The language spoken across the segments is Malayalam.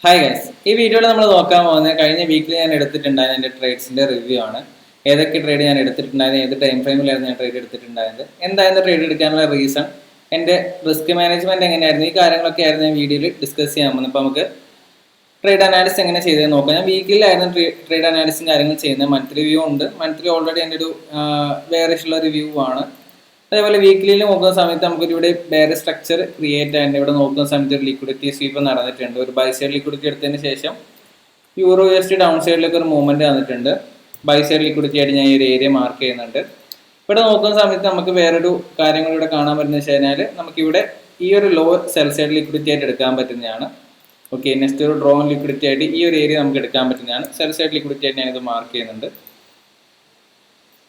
ഹായ് ഗൈസ്, ഈ വീഡിയോയിൽ നമ്മൾ നോക്കാൻ പോകുന്നത് കഴിഞ്ഞ വീക്കിൽ ഞാൻ എടുത്തിട്ടുണ്ടായിരുന്ന എൻ്റെ ട്രേഡ്സിൻ്റെ റിവ്യൂ ആണ്. ഏതൊക്കെ ട്രേഡ് ഞാൻ എടുത്തിട്ടുണ്ടായിരുന്നു, ഏത് ടൈം ഫ്രെയിമിലായിരുന്നു ഞാൻ ട്രേഡ് എടുത്തിട്ടുണ്ടായത്, എന്തായിരുന്നു ട്രേഡ് എടുക്കാനുള്ള റീസൺ, എൻ്റെ റിസ്ക് മാനേജ്മെൻറ്റ് എങ്ങനെയായിരുന്നു, ഈ കാര്യങ്ങളൊക്കെ ആയിരുന്നു ഞാൻ വീഡിയോയിൽ ഡിസ്കസ് ചെയ്യാൻ പോകുന്നത്. അപ്പോൾ നമുക്ക് ട്രേഡ് അനാലിസിസ് എങ്ങനെ ചെയ്തതെന്ന് നോക്കാം. ഞാൻ വീക്കിലായിരുന്നു ട്രേഡ് അനാലിസിസും കാര്യങ്ങൾ ചെയ്യുന്നത്. മന്ത്ലി റിവ്യൂ ഉണ്ട്. മന്ത്ലി ഓൾറെഡി എൻ്റെ ഒരു വേറിഷുള്ള റിവ്യൂ ആണ്. അതേപോലെ വീക്കിലിയിൽ നോക്കുന്ന സമയത്ത് നമുക്കൊരു ഇവിടെ വേറെ സ്ട്രക്ചർ ക്രിയേറ്റ് ആയിട്ട് ഇവിടെ നോക്കുന്ന സമയത്ത് ഒരു ലിക്വിഡിറ്റി സ്വീപ്പ് നടന്നിട്ടുണ്ട്. ഒരു ബൈ സൈഡ് ലിക്വിഡിറ്റി എടുത്തതിന് ശേഷം യൂറോ USD ഡൗൺ സൈഡിലേക്ക് ഒരു മൂവ്മെന്റ് വന്നിട്ടുണ്ട്. ബൈ സൈഡ് ലിക്വിഡിറ്റി ആയിട്ട് ഞാൻ ഈ ഒരു ഏരിയ മാർക്ക് ചെയ്യുന്നുണ്ട്. ഇവിടെ നോക്കുന്ന സമയത്ത് നമുക്ക് വേറൊരു കാര്യങ്ങൾ ഇവിടെ കാണാൻ പറ്റുന്ന വെച്ച് കഴിഞ്ഞാൽ നമുക്കിവിടെ ഈ ഒരു ലോ സെൽ സൈഡ് ലിക്വിഡിറ്റി ആയിട്ട് എടുക്കാൻ പറ്റുന്നതാണ്. ഓക്കെ, നെക്സ്റ്റ് ഒരു ഡ്രോൺ ലിക്വിഡിറ്റി ആയിട്ട് ഈ ഒരു ഏരിയ നമുക്ക് എടുക്കാൻ പറ്റുന്നതാണ്. സെൽ സൈഡ് ലിക്വിഡിറ്റി ആയിട്ട് ഞാനിത് മാർക്ക് ചെയ്യുന്നുണ്ട്.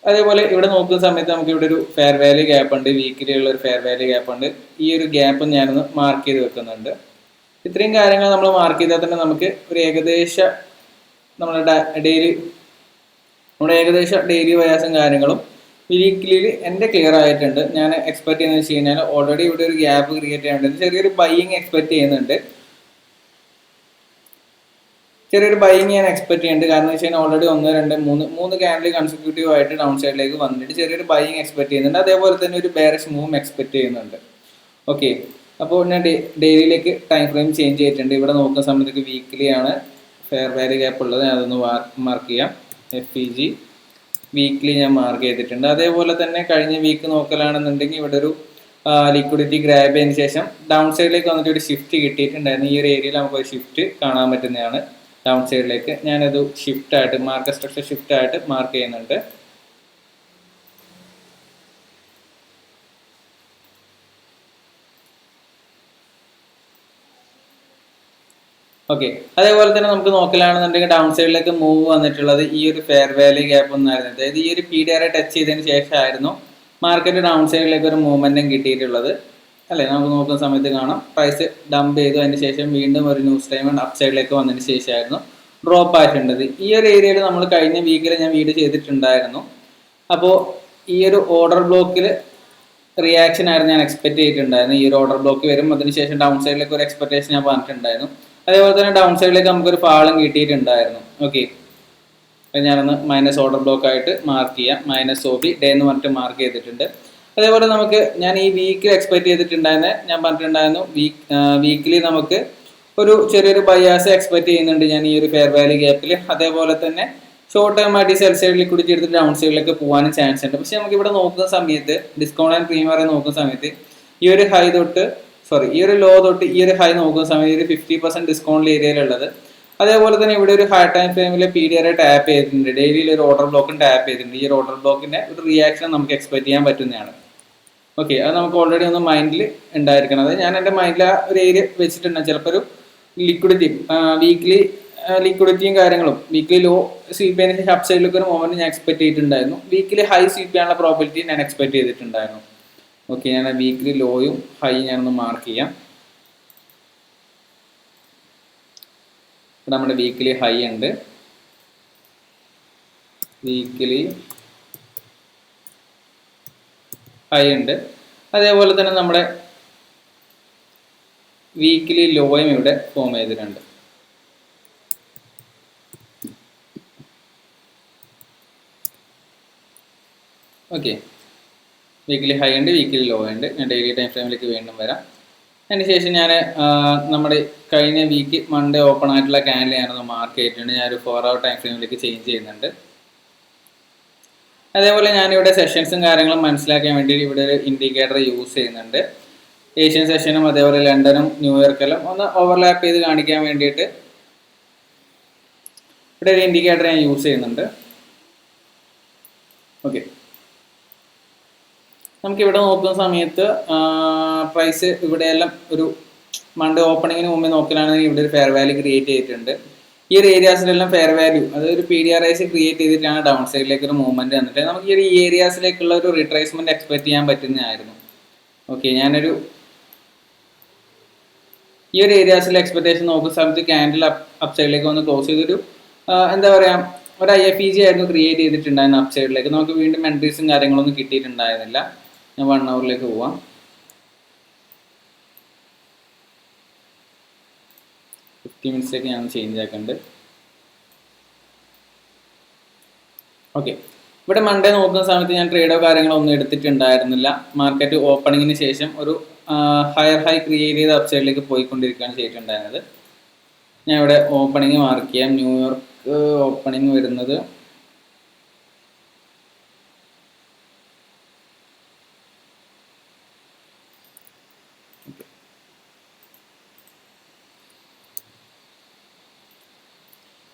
അതേപോലെ ഇവിടെ നോക്കുന്ന സമയത്ത് നമുക്ക് ഇവിടെ ഒരു ഫെയർ വാല്യൂ ഗ്യാപ്പ് ഉണ്ട്, വീക്കിലുള്ള ഒരു ഫെയർ വാല്യൂ ഗ്യാപ്പ് ഉണ്ട്. ഈ ഒരു ഗ്യാപ്പ് ഞാനൊന്ന് മാർക്ക് ചെയ്ത് വെക്കുന്നുണ്ട്. ഇത്രയും കാര്യങ്ങൾ നമ്മൾ മാർക്ക് ചെയ്താൽ തന്നെ നമുക്ക് ഒരു നമ്മുടെ ഡെയിലി വയാസും കാര്യങ്ങളും വീക്കിലിയിൽ എൻ്റെ ക്ലിയർ ആയിട്ടുണ്ട്. ഞാൻ എക്സ്പെക്ട് ചെയ്യുന്നത് വെച്ച് കഴിഞ്ഞാൽ ഓൾറെഡി ഇവിടെ ഒരു ഗ്യാപ്പ് ക്രിയേറ്റ് ചെയ്യാനുണ്ട്. ചെറിയൊരു ബൈയിങ് എക്സ്പെക്ട് ചെയ്യുന്നുണ്ട്. ഞാൻ എക്സ്പെക്ട് ചെയ്യുന്നുണ്ട്. കാരണം വെച്ച് കഴിഞ്ഞാൽ ഓൾറെഡി 1, 2, 3 ക്യാൻഡിൽ കൺസിക്യൂട്ടീവ് ആയിട്ട് ഡൗൺ സൈഡിലേക്ക് വന്നിട്ട് ചെറിയൊരു ബൈയിങ് എക്സ്പെക്ട് ചെയ്യുന്നുണ്ട്. അതേപോലെ തന്നെ ഒരു ബെയറിഷ് മൂവും എക്സ്പെക്ട് ചെയ്യുന്നുണ്ട്. ഓക്കെ, അപ്പോൾ ഞാൻ ഡെയിലിയിലേക്ക് ടൈം ഫ്രെയിം ചേഞ്ച് ചെയ്തിട്ടുണ്ട്. ഇവിടെ നോക്കുന്ന സമയത്തേക്ക് വീക്കിലി ആണ് ഫെയർ വാല്യൂ ഗ്യാപ്പ് ഉള്ളത്. ഞാൻ അതൊന്ന് മാർക്ക് ചെയ്യാം. FEG വീക്കിലി ഞാൻ മാർക്ക് ചെയ്തിട്ടുണ്ട്. അതേപോലെ തന്നെ കഴിഞ്ഞ വീക്ക് നോക്കലാണെന്നുണ്ടെങ്കിൽ ഇവിടെ ഒരു ലിക്വിഡിറ്റി ഗ്രാബ് ചെയ്തതിന് ശേഷം ഡൗൺ സൈഡിലേക്ക് വന്നിട്ട് ഒരു ഷിഫ്റ്റ് കിട്ടിയിട്ടുണ്ടായിരുന്നു. ഈ ഒരു ഏരിയയിൽ നമുക്ക് ഒരു ഷിഫ്റ്റ് കാണാൻ പറ്റുന്നതാണ്. ഡൗൺ സൈഡിലേക്ക് ഞാനത് ഷിഫ്റ്റ് ആയിട്ട് മാർക്കറ്റ് സ്ട്രക്ചർ ഷിഫ്റ്റ് ആയിട്ട് മാർക്ക് ചെയ്യുന്നുണ്ട്. ഓക്കെ, അതേപോലെ തന്നെ നമുക്ക് നോക്കലാണെന്നുണ്ടെങ്കിൽ ഡൗൺ സൈഡിലേക്ക് മൂവ് വന്നിട്ടുള്ളത് ഈ ഒരു ഫെയർ വാല്യൂ ഗ്യാപ്പ് ഒന്നായിരുന്നു. അതായത് ഈ ഒരു PDR ടച്ച് ചെയ്തതിന് ശേഷമായിരുന്നു മാർക്കറ്റ് ഡൗൺ സൈഡിലേക്ക് ഒരു മൂവ്മെന്റും കിട്ടിയിട്ടുള്ളത് അല്ലേ. നമുക്ക് നോക്കുന്ന സമയത്ത് കാണാം പ്രൈസ് ഡംപ് ചെയ്തു, അതിന് ശേഷം വീണ്ടും ഒരു ന്യൂസ് ടൈം അപ്പ് സൈഡിലേക്ക് വന്നതിന് ശേഷമായിരുന്നു ഡ്രോപ്പ് ആയിട്ടുള്ളത്. ഈ ഒരു ഏരിയയിൽ നമ്മൾ കഴിഞ്ഞ വീക്കിൽ ഞാൻ വീഡിയോ ചെയ്തിട്ടുണ്ടായിരുന്നു. അപ്പോൾ ഈ ഒരു ഓർഡർ ബ്ലോക്കിൽ റിയാക്ഷൻ ആയിരുന്നു ഞാൻ എക്സ്പെക്ട് ചെയ്തിട്ടുണ്ടായിരുന്നു. ഈ ഒരു ഓർഡർ ബ്ലോക്ക് വരും, അതിനുശേഷം ഡൗൺ സൈഡിലേക്ക് ഒരു എക്സ്പെക്ടേഷൻ ഞാൻ പറഞ്ഞിട്ടുണ്ടായിരുന്നു. അതേപോലെ തന്നെ ഡൗൺ സൈഡിലേക്ക് നമുക്കൊരു ഫാളും കിട്ടിയിട്ടുണ്ടായിരുന്നു. ഓക്കെ, ഞാനൊന്ന് മൈനസ് ഓർഡർ ബ്ലോക്ക് ആയിട്ട് മാർക്ക് ചെയ്യാം. -OB ഡേ എന്ന് പറഞ്ഞിട്ട് മാർക്ക് ചെയ്തിട്ടുണ്ട്. അതേപോലെ ഞാൻ ഈ വീക്കിൽ എക്സ്പെക്ട് ചെയ്തിട്ടുണ്ടായിരുന്നത് ഞാൻ പറഞ്ഞിട്ടുണ്ടായിരുന്നു. വീക്കിലി നമുക്ക് ഒരു ചെറിയൊരു ബയാസ് എക്സ്പെക്ട് ചെയ്യുന്നുണ്ട് ഞാൻ ഈ ഒരു ഫെയർ വാല്യൂ ഗ്യാപ്പിൽ. അതേപോലെ തന്നെ ഷോർട്ട് ടൈം ആയിട്ട് സെൽ സൈഡ് ലിക്വിഡിറ്റി എടുത്തിട്ട് ഡൗൺ സൈഡിലേക്ക് പോകാനും ചാൻസ് ഉണ്ട്. പക്ഷെ നമുക്ക് ഇവിടെ നോക്കുന്ന സമയത്ത് ഡിസ്കൗണ്ട് ആൻഡ് പ്രീമിയം വരെ നോക്കുന്ന സമയത്ത് ഈ ഒരു ലോ തൊട്ട് ഈ ഒരു ഹൈ നോക്കുന്ന സമയത്ത് ഒരു 50% ഡിസ്കൗണ്ട് ഏരിയയിലുള്ളത്. അതേപോലെ തന്നെ ഇവിടെ ഒരു ഹൈ ടൈം ഫ്രെയിമിൽ PDR ടാപ്പ് ചെയ്തിട്ടുണ്ട്. ഡെയിലിയിൽ ഒരു ഓർഡർ ബ്ലോക്കും ടാപ്പ് ചെയ്തിട്ടുണ്ട്. ഈ ഒരു ഓർഡർ ബ്ലോക്കിന്റെ ഒരു റിയാക്ഷൻ നമുക്ക് എക്സ്പെക്ട് ചെയ്യാൻ പറ്റുന്നതാണ്. ഓക്കെ, അത് നമുക്ക് ഓൾറെഡി ഒന്ന് മൈൻഡിൽ ഉണ്ടായിരിക്കണം. അത് ഞാൻ എൻ്റെ മൈൻഡിൽ ആ ഒരു ഏരിയ വെച്ചിട്ടുണ്ട്. ചിലപ്പോൾ ഒരു ലിക്വിഡിറ്റി വീക്കിലി ലിക്വിഡിറ്റിയും കാര്യങ്ങളും വീക്കിലി ലോ സ്വീപ്പ് ചെയ്യുന്ന ശേഷം അപ്പ് സൈഡിലേക്ക് ഒരു മൊമെന്റ് ഞാൻ എക്സ്പെക്ട് ചെയ്തിട്ടുണ്ടായിരുന്നു. വീക്കിലി ഹൈ സ്വീപ്പ് ചെയ്യാനുള്ള പ്രോബിലിറ്റി ഞാൻ എക്സ്പെക്ട് ചെയ്തിട്ടുണ്ടായിരുന്നു. ഓക്കെ, ഞാൻ വീക്കിലി ലോയും ഹൈ ഞാനൊന്ന് മാർക്ക് ചെയ്യാം. ഇവിടെ നമ്മുടെ വീക്കിലി ഹൈ ഉണ്ട്, അതേപോലെ തന്നെ നമ്മുടെ വീക്കിലി ലോയും ഇവിടെ ഫോം ചെയ്തിട്ടുണ്ട്. ഓക്കെ, വീക്കിലി ഹൈ ഉണ്ട്, വീക്കിലി ലോ ഉണ്ട്. ഞാൻ ഡെയിലി ടൈം ഫ്രെയിമിലേക്ക് വീണ്ടും വരാം. അതിനുശേഷം ഞാൻ നമ്മുടെ കഴിഞ്ഞ വീക്ക് മൺഡേ ഓപ്പൺ ആയിട്ടുള്ള ക്യാൻഡിൽ ഞാനൊന്ന് മാർക്ക് ചെയ്തിട്ടുണ്ട്. ഞാനൊരു 4 hour ടൈം ഫ്രെയിമിലേക്ക് ചേഞ്ച് ചെയ്യുന്നുണ്ട്. അതേപോലെ ഞാനിവിടെ സെഷൻസും കാര്യങ്ങളും മനസ്സിലാക്കാൻ വേണ്ടി ഇവിടെ ഒരു ഇൻഡിക്കേറ്റർ യൂസ് ചെയ്യുന്നുണ്ട്. ഏഷ്യൻ സെഷനും അതേപോലെ ലണ്ടനും ന്യൂയോർക്കെല്ലാം ഒന്ന് ഓവർലാപ്പ് ചെയ്ത് കാണിക്കാൻ വേണ്ടിയിട്ട് ഇവിടെ ഒരു ഇൻഡിക്കേറ്റർ ഞാൻ യൂസ് ചെയ്യുന്നുണ്ട്. ഓക്കെ, നമുക്കിവിടെ നോക്കുന്ന സമയത്ത് പ്രൈസ് ഇവിടെയെല്ലാം ഒരു മൺഡേ ഓപ്പണിങ്ങിന് മുമ്പേ നോക്കലാണെങ്കിൽ ഇവിടെ ഒരു ഫെയർ വാല്യൂ ക്രിയേറ്റ് ചെയ്തിട്ടുണ്ട്. ഈ ഒരു ഏരിയാസിലെല്ലാം ഫെയർ വാല്യൂ അതായത് ഒരു PDRs ക്രിയേറ്റ് ചെയ്തിട്ടാണ് ഡൗൺ സൈഡിലേക്ക് ഒരു മൂവ്മെന്റ് വന്നിട്ട് നമുക്ക് ഈ ഒരു ഏരിയാസിലേക്കുള്ള ഒരു റിട്രേസ്മെന്റ് എക്സ്പെക്ട് ചെയ്യാൻ പറ്റുന്നതായിരുന്നു. ഓക്കെ, ഈ ഒരു ഏരിയാസിലെ എക്സ്പെക്ടേഷൻ നോക്കുന്ന സമയത്ത് ക്യാൻഡിൽ അപ്പ് സൈഡിലേക്ക് വന്ന് ക്ലോസ് ചെയ്തൊരു എന്താ പറയുക ഒരു IFEG ആയിരുന്നു ക്രിയേറ്റ് ചെയ്തിട്ടുണ്ടായിരുന്നു അപ്പ് സൈഡിലേക്ക്. നമുക്ക് വീണ്ടും എൻട്രീസും കാര്യങ്ങളൊന്നും കിട്ടിയിട്ടുണ്ടായിരുന്നില്ല. ഞാൻ 1 hourലേക്ക് പോവാം. 50 മിനിറ്റ്സിലേക്ക് ഞാൻ ചേഞ്ച് ആക്കുന്നുണ്ട്. ഓക്കെ, ഇവിടെ മൺഡേ നോക്കുന്ന സമയത്ത് ഞാൻ ട്രേഡോ കാര്യങ്ങളോ ഒന്നും എടുത്തിട്ടുണ്ടായിരുന്നില്ല. മാർക്കറ്റ് ഓപ്പണിങ്ങിന് ശേഷം ഒരു ഹയർ ഹൈ ക്രിയേറ്റ് ചെയ്ത് അപ്സൈഡിലേക്ക് പോയിക്കൊണ്ടിരിക്കുകയാണ് ചെയ്തിട്ടുണ്ടായിരുന്നത്. ഞാൻ ഇവിടെ ഓപ്പണിങ് മാർക്ക് ചെയ്യാം. ന്യൂയോർക്ക് ഓപ്പണിങ് വരുന്നത്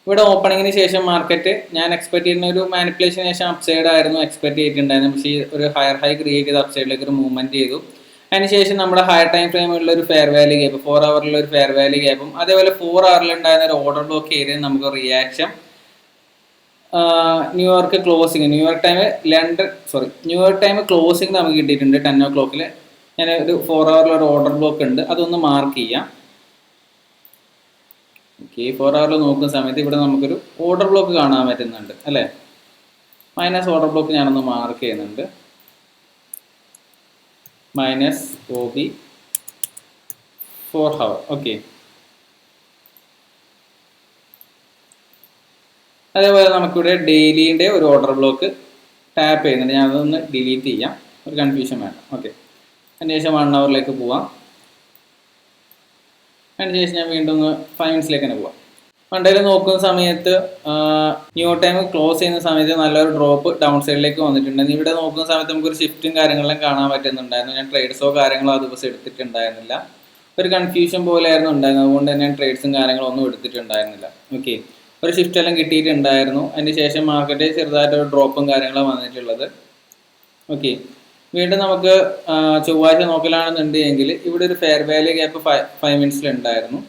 ഇവിടെ ഓപ്പണിങ്ങിന് ശേഷം മാർക്കറ്റ് ഞാൻ എക്സ്പെക്ട് ചെയ്യുന്ന ഒരു മാനിപ്പുലേഷന് ശേഷം അപ്സൈഡ് ആയിരുന്നു എക്സ്പെക്ട് ചെയ്തിട്ടുണ്ടായിരുന്നു. പക്ഷേ ഒരു ഹയർ ഹൈ ക്രിയേറ്റ് ചെയ്ത് അപ്സൈഡിലേക്ക് ഒരു മൂവ്മെന്റ് ചെയ്തു. അതിനുശേഷം നമ്മുടെ ഹയർ ടൈം ഫ്രെയിമുള്ള ഒരു ഫെയർ വാല്യൂ ഗ്യാപ്പ് 4 ഹവറിലുള്ള ഒരു ഫെയർ വാല്യൂ ഗ്യാപ്പും അതേപോലെ 4 ഹവറിൽ ഉണ്ടായിരുന്ന ഒരു ഓർഡർ ബ്ലോക്ക് ഏരിയ നമുക്ക് റിയാക്ഷൻ ന്യൂയോർക്ക് ടൈം ക്ലോസിംഗ് നമുക്ക് കിട്ടിയിട്ടുണ്ട് 10 o'clock. ഞാൻ ഒരു 4 ഹവറിൽ ഒരു ഓർഡർ ബ്ലോക്ക് ഉണ്ട്, അതൊന്ന് മാർക്ക് ചെയ്യാം. ഓക്കെ, 4 ഹവറിൽ നോക്കുന്ന സമയത്ത് ഇവിടെ നമുക്കൊരു ഓർഡർ ബ്ലോക്ക് കാണാൻ പറ്റുന്നുണ്ട് അല്ലേ. മൈനസ് ഓർഡർ ബ്ലോക്ക് ഞാനൊന്ന് മാർക്ക് ചെയ്യുന്നുണ്ട്. Minus OB 4 hour. ഓക്കെ, അതേപോലെ നമുക്കിവിടെ ഡെയിലിൻ്റെ ഒരു ഓർഡർ ബ്ലോക്ക് ടാപ്പ് ചെയ്യുന്നുണ്ട്. ഞാൻ അതൊന്ന് ഡിലീറ്റ് ചെയ്യാം, ഒരു കൺഫ്യൂഷൻ വേണം. ഓക്കെ, അതിനുശേഷം 1 ഹവറിലേക്ക് പോവാം. അതിനുശേഷം ഞാൻ വീണ്ടും ഒന്ന് 5 മിനിറ്റ്സിലേക്ക് തന്നെ പോവാം. മൺഡേയിൽ നോക്കുന്ന സമയത്ത് ന്യൂ ടൈം ക്ലോസ് ചെയ്യുന്ന സമയത്ത് നല്ലൊരു ഡ്രോപ്പ് ഡൗൺ സൈഡിലേക്ക് വന്നിട്ടുണ്ട്. ഇവിടെ നോക്കുന്ന സമയത്ത് നമുക്കൊരു ഷിഫ്റ്റും കാര്യങ്ങളെല്ലാം കാണാൻ പറ്റുന്നുണ്ടായിരുന്നു. ഞാൻ ട്രേഡ്സോ കാര്യങ്ങളോ ആ ദിവസം എടുത്തിട്ടുണ്ടായിരുന്നില്ല. ഒരു കൺഫ്യൂഷൻ പോലെയായിരുന്നു ഉണ്ടായിരുന്നത്. അതുകൊണ്ട് തന്നെ ഞാൻ ട്രേഡ്സും കാര്യങ്ങളോ ഒന്നും എടുത്തിട്ടുണ്ടായിരുന്നില്ല. ഓക്കെ, ഒരു ഷിഫ്റ്റ് എല്ലാം കിട്ടിയിട്ടുണ്ടായിരുന്നു. അതിന് ശേഷം മാർക്കറ്റ് ചെറുതായിട്ടൊരു ഡ്രോപ്പും കാര്യങ്ങളും വന്നിട്ടുള്ളത്. ഓക്കെ, വീണ്ടും നമുക്ക് ചൊവ്വാഴ്ച നോക്കലാണെന്നുണ്ടെങ്കിൽ ഇവിടെ ഒരു ഫെയർ വാല്യൂ ഗ്യാപ്പ് 5 മിനിറ്റ്സിൽ ഉണ്ടായിരുന്നു.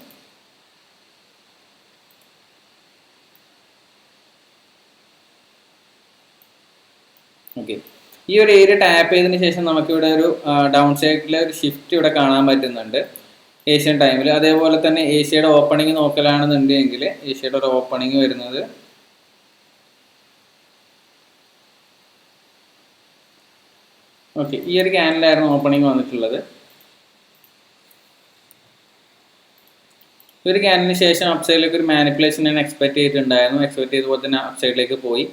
ഓക്കെ, ഈ ഒരു ഏരിയ ടാപ്പ് ചെയ്തതിന് ശേഷം നമുക്കിവിടെ ഒരു ഡൗൺ സൈഡിലെ ഒരു ഷിഫ്റ്റ് ഇവിടെ കാണാൻ പറ്റുന്നുണ്ട് ഏഷ്യൻ ടൈമിൽ. അതേപോലെ തന്നെ ഏഷ്യയുടെ ഓപ്പണിംഗ് നോക്കലാണെന്നുണ്ടെങ്കിൽ ഏഷ്യയുടെ ഒരു ഓപ്പണിംഗ് വരുന്നത് ഓക്കെ ഈ ഒരു ക്യാനിലായിരുന്നു ഓപ്പണിംഗ് വന്നിട്ടുള്ളത്. ഈ ഒരു ക്യാനിന് ശേഷം അപ്സൈഡിലേക്ക് ഒരു മാനിപ്പുലേഷൻ ഞാൻ എക്സ്പെക്ട് ചെയ്തിട്ടുണ്ടായിരുന്നു. എക്സ്പെക്ട് ചെയ്ത പോലെ തന്നെ അപ്സൈഡിലേക്ക് പോയി.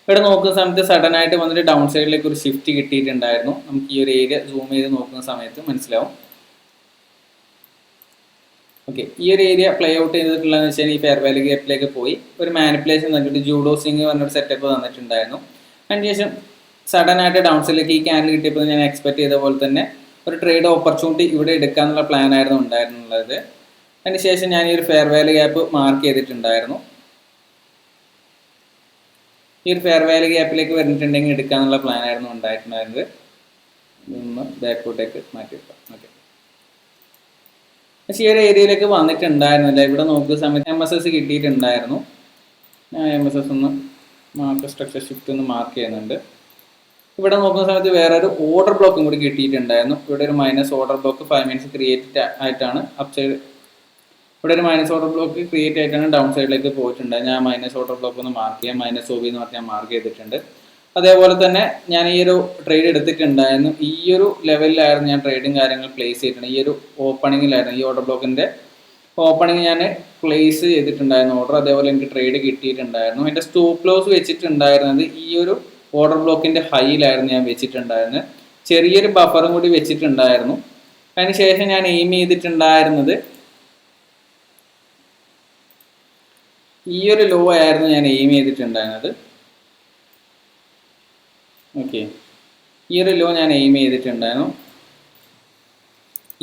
ഇവിടെ നോക്കുന്ന സമയത്ത് സഡൻ ആയിട്ട് വന്നിട്ട് ഡൗൺ സൈഡിലേക്ക് ഒരു ഷിഫ്റ്റ് കിട്ടിയിട്ടുണ്ടായിരുന്നു. നമുക്ക് ഈ ഒരു ഏരിയ സൂം ചെയ്ത് നോക്കുന്ന സമയത്ത് മനസ്സിലാവും. ഓക്കെ, ഈ ഒരു ഏരിയ പ്ലേ ഔട്ട് ചെയ്തിട്ടുള്ളതെന്ന് വെച്ചാൽ ഈ ഫെയർ വാല്യൂ ഗ്യാപ്പിലേക്ക് പോയി ഒരു മാനിപ്പുലേഷൻ തന്നിട്ട് ജൂഡോ സിംഗ് പറഞ്ഞൊരു സെറ്റപ്പ് തന്നിട്ടുണ്ടായിരുന്നു. അതിനുശേഷം സഡൻ ആയിട്ട് ഡൗൺ സൈഡിലേക്ക് ഈ ക്യാൻഡിൽ കിട്ടിയപ്പോൾ ഞാൻ എക്സ്പെക്ട് ചെയ്ത പോലെ തന്നെ ഒരു ട്രേഡ് ഓപ്പർച്യൂണിറ്റി ഇവിടെ എടുക്കാനുള്ള പ്ലാൻ ആയിരുന്നു ഉണ്ടായിരുന്നുള്ളത്. അതിനുശേഷം ഞാൻ ഈ ഒരു ഫെയർ വാല്യൂ ഗ്യാപ്പ് മാർക്ക് ചെയ്തിട്ടുണ്ടായിരുന്നു. ഈ ഒരു ഫെയർ വാല്യൂ ഗ്യാപ്പിലേക്ക് വന്നിട്ടുണ്ടെങ്കിൽ എടുക്കാനുള്ള പ്ലാൻ ആയിരുന്നു ഉണ്ടായിട്ടുണ്ടായിരുന്നത്. ഇതൊന്ന് ബാക്കോട്ടേക്ക് മാറ്റിയിട്ടാം. ഓക്കെ, പക്ഷേ ഈ ഒരു ഏരിയയിലേക്ക് വന്നിട്ടുണ്ടായിരുന്നില്ല. ഇവിടെ നോക്കുന്ന സമയത്ത് MSS കിട്ടിയിട്ടുണ്ടായിരുന്നു. ഞാൻ MSS ഒന്ന് മാർക്ക് സ്ട്രക്ചർ ഷിഫ്റ്റ് ഒന്ന് മാർക്ക് ചെയ്യുന്നുണ്ട്. ഇവിടെ നോക്കുന്ന സമയത്ത് വേറൊരു ഓർഡർ ബ്ലോക്കും കൂടി കിട്ടിയിട്ടുണ്ടായിരുന്നു. ഇവിടെ ഒരു minus order block 5 minutes create ആയിട്ടാണ് അപ്സൈഡ്. ഇവിടെ ഒരു മൈനസ് ഓർഡർ ബ്ലോക്ക് ക്രിയേറ്റ് ആയിട്ടാണ് ഡൗൺ സൈഡിലേക്ക് പോയിട്ടുണ്ട്. ഞാൻ മൈനസ് ഓർഡർ ബ്ലോക്ക് ഒന്ന് മാർക്ക് ചെയ്യാം. മൈനസ് OB എന്ന് പറഞ്ഞാൽ മാർക്ക് ചെയ്തിട്ടുണ്ട്. അതേപോലെ തന്നെ ഞാൻ ഈ ഒരു ട്രേഡ് എടുത്തിട്ടുണ്ടായിരുന്നു. ഈ ഒരു ലെവലിലായിരുന്നു ഞാൻ ട്രേഡും കാര്യങ്ങൾ പ്ലേസ് ചെയ്തിട്ടുണ്ട്. ഈ ഒരു ഓപ്പണിങ്ങിലായിരുന്നു ഈ ഓർഡർ ബ്ലോക്കിൻ്റെ ഓപ്പണിങ് ഞാൻ പ്ലേസ് ചെയ്തിട്ടുണ്ടായിരുന്നു ഓർഡർ. അതേപോലെ എനിക്ക് ട്രേഡ് കിട്ടിയിട്ടുണ്ടായിരുന്നു. എൻ്റെ സ്റ്റോപ്പ് ലോസ് വെച്ചിട്ടുണ്ടായിരുന്നത് ഈ ഒരു ഓർഡർ ബ്ലോക്കിൻ്റെ ഹൈയിലായിരുന്നു ഞാൻ വെച്ചിട്ടുണ്ടായിരുന്നത്. ചെറിയൊരു ബഫറും കൂടി വെച്ചിട്ടുണ്ടായിരുന്നു. അതിനുശേഷം ഞാൻ എയിം ചെയ്തിട്ടുണ്ടായിരുന്നത് ഈ ഒരു ലോ ആയിരുന്നു ഞാൻ എയിം ചെയ്തിട്ടുണ്ടായിരുന്നത്. ഓക്കെ, ഈ ഒരു ലോ ഞാൻ എയിം ചെയ്തിട്ടുണ്ടായിരുന്നു.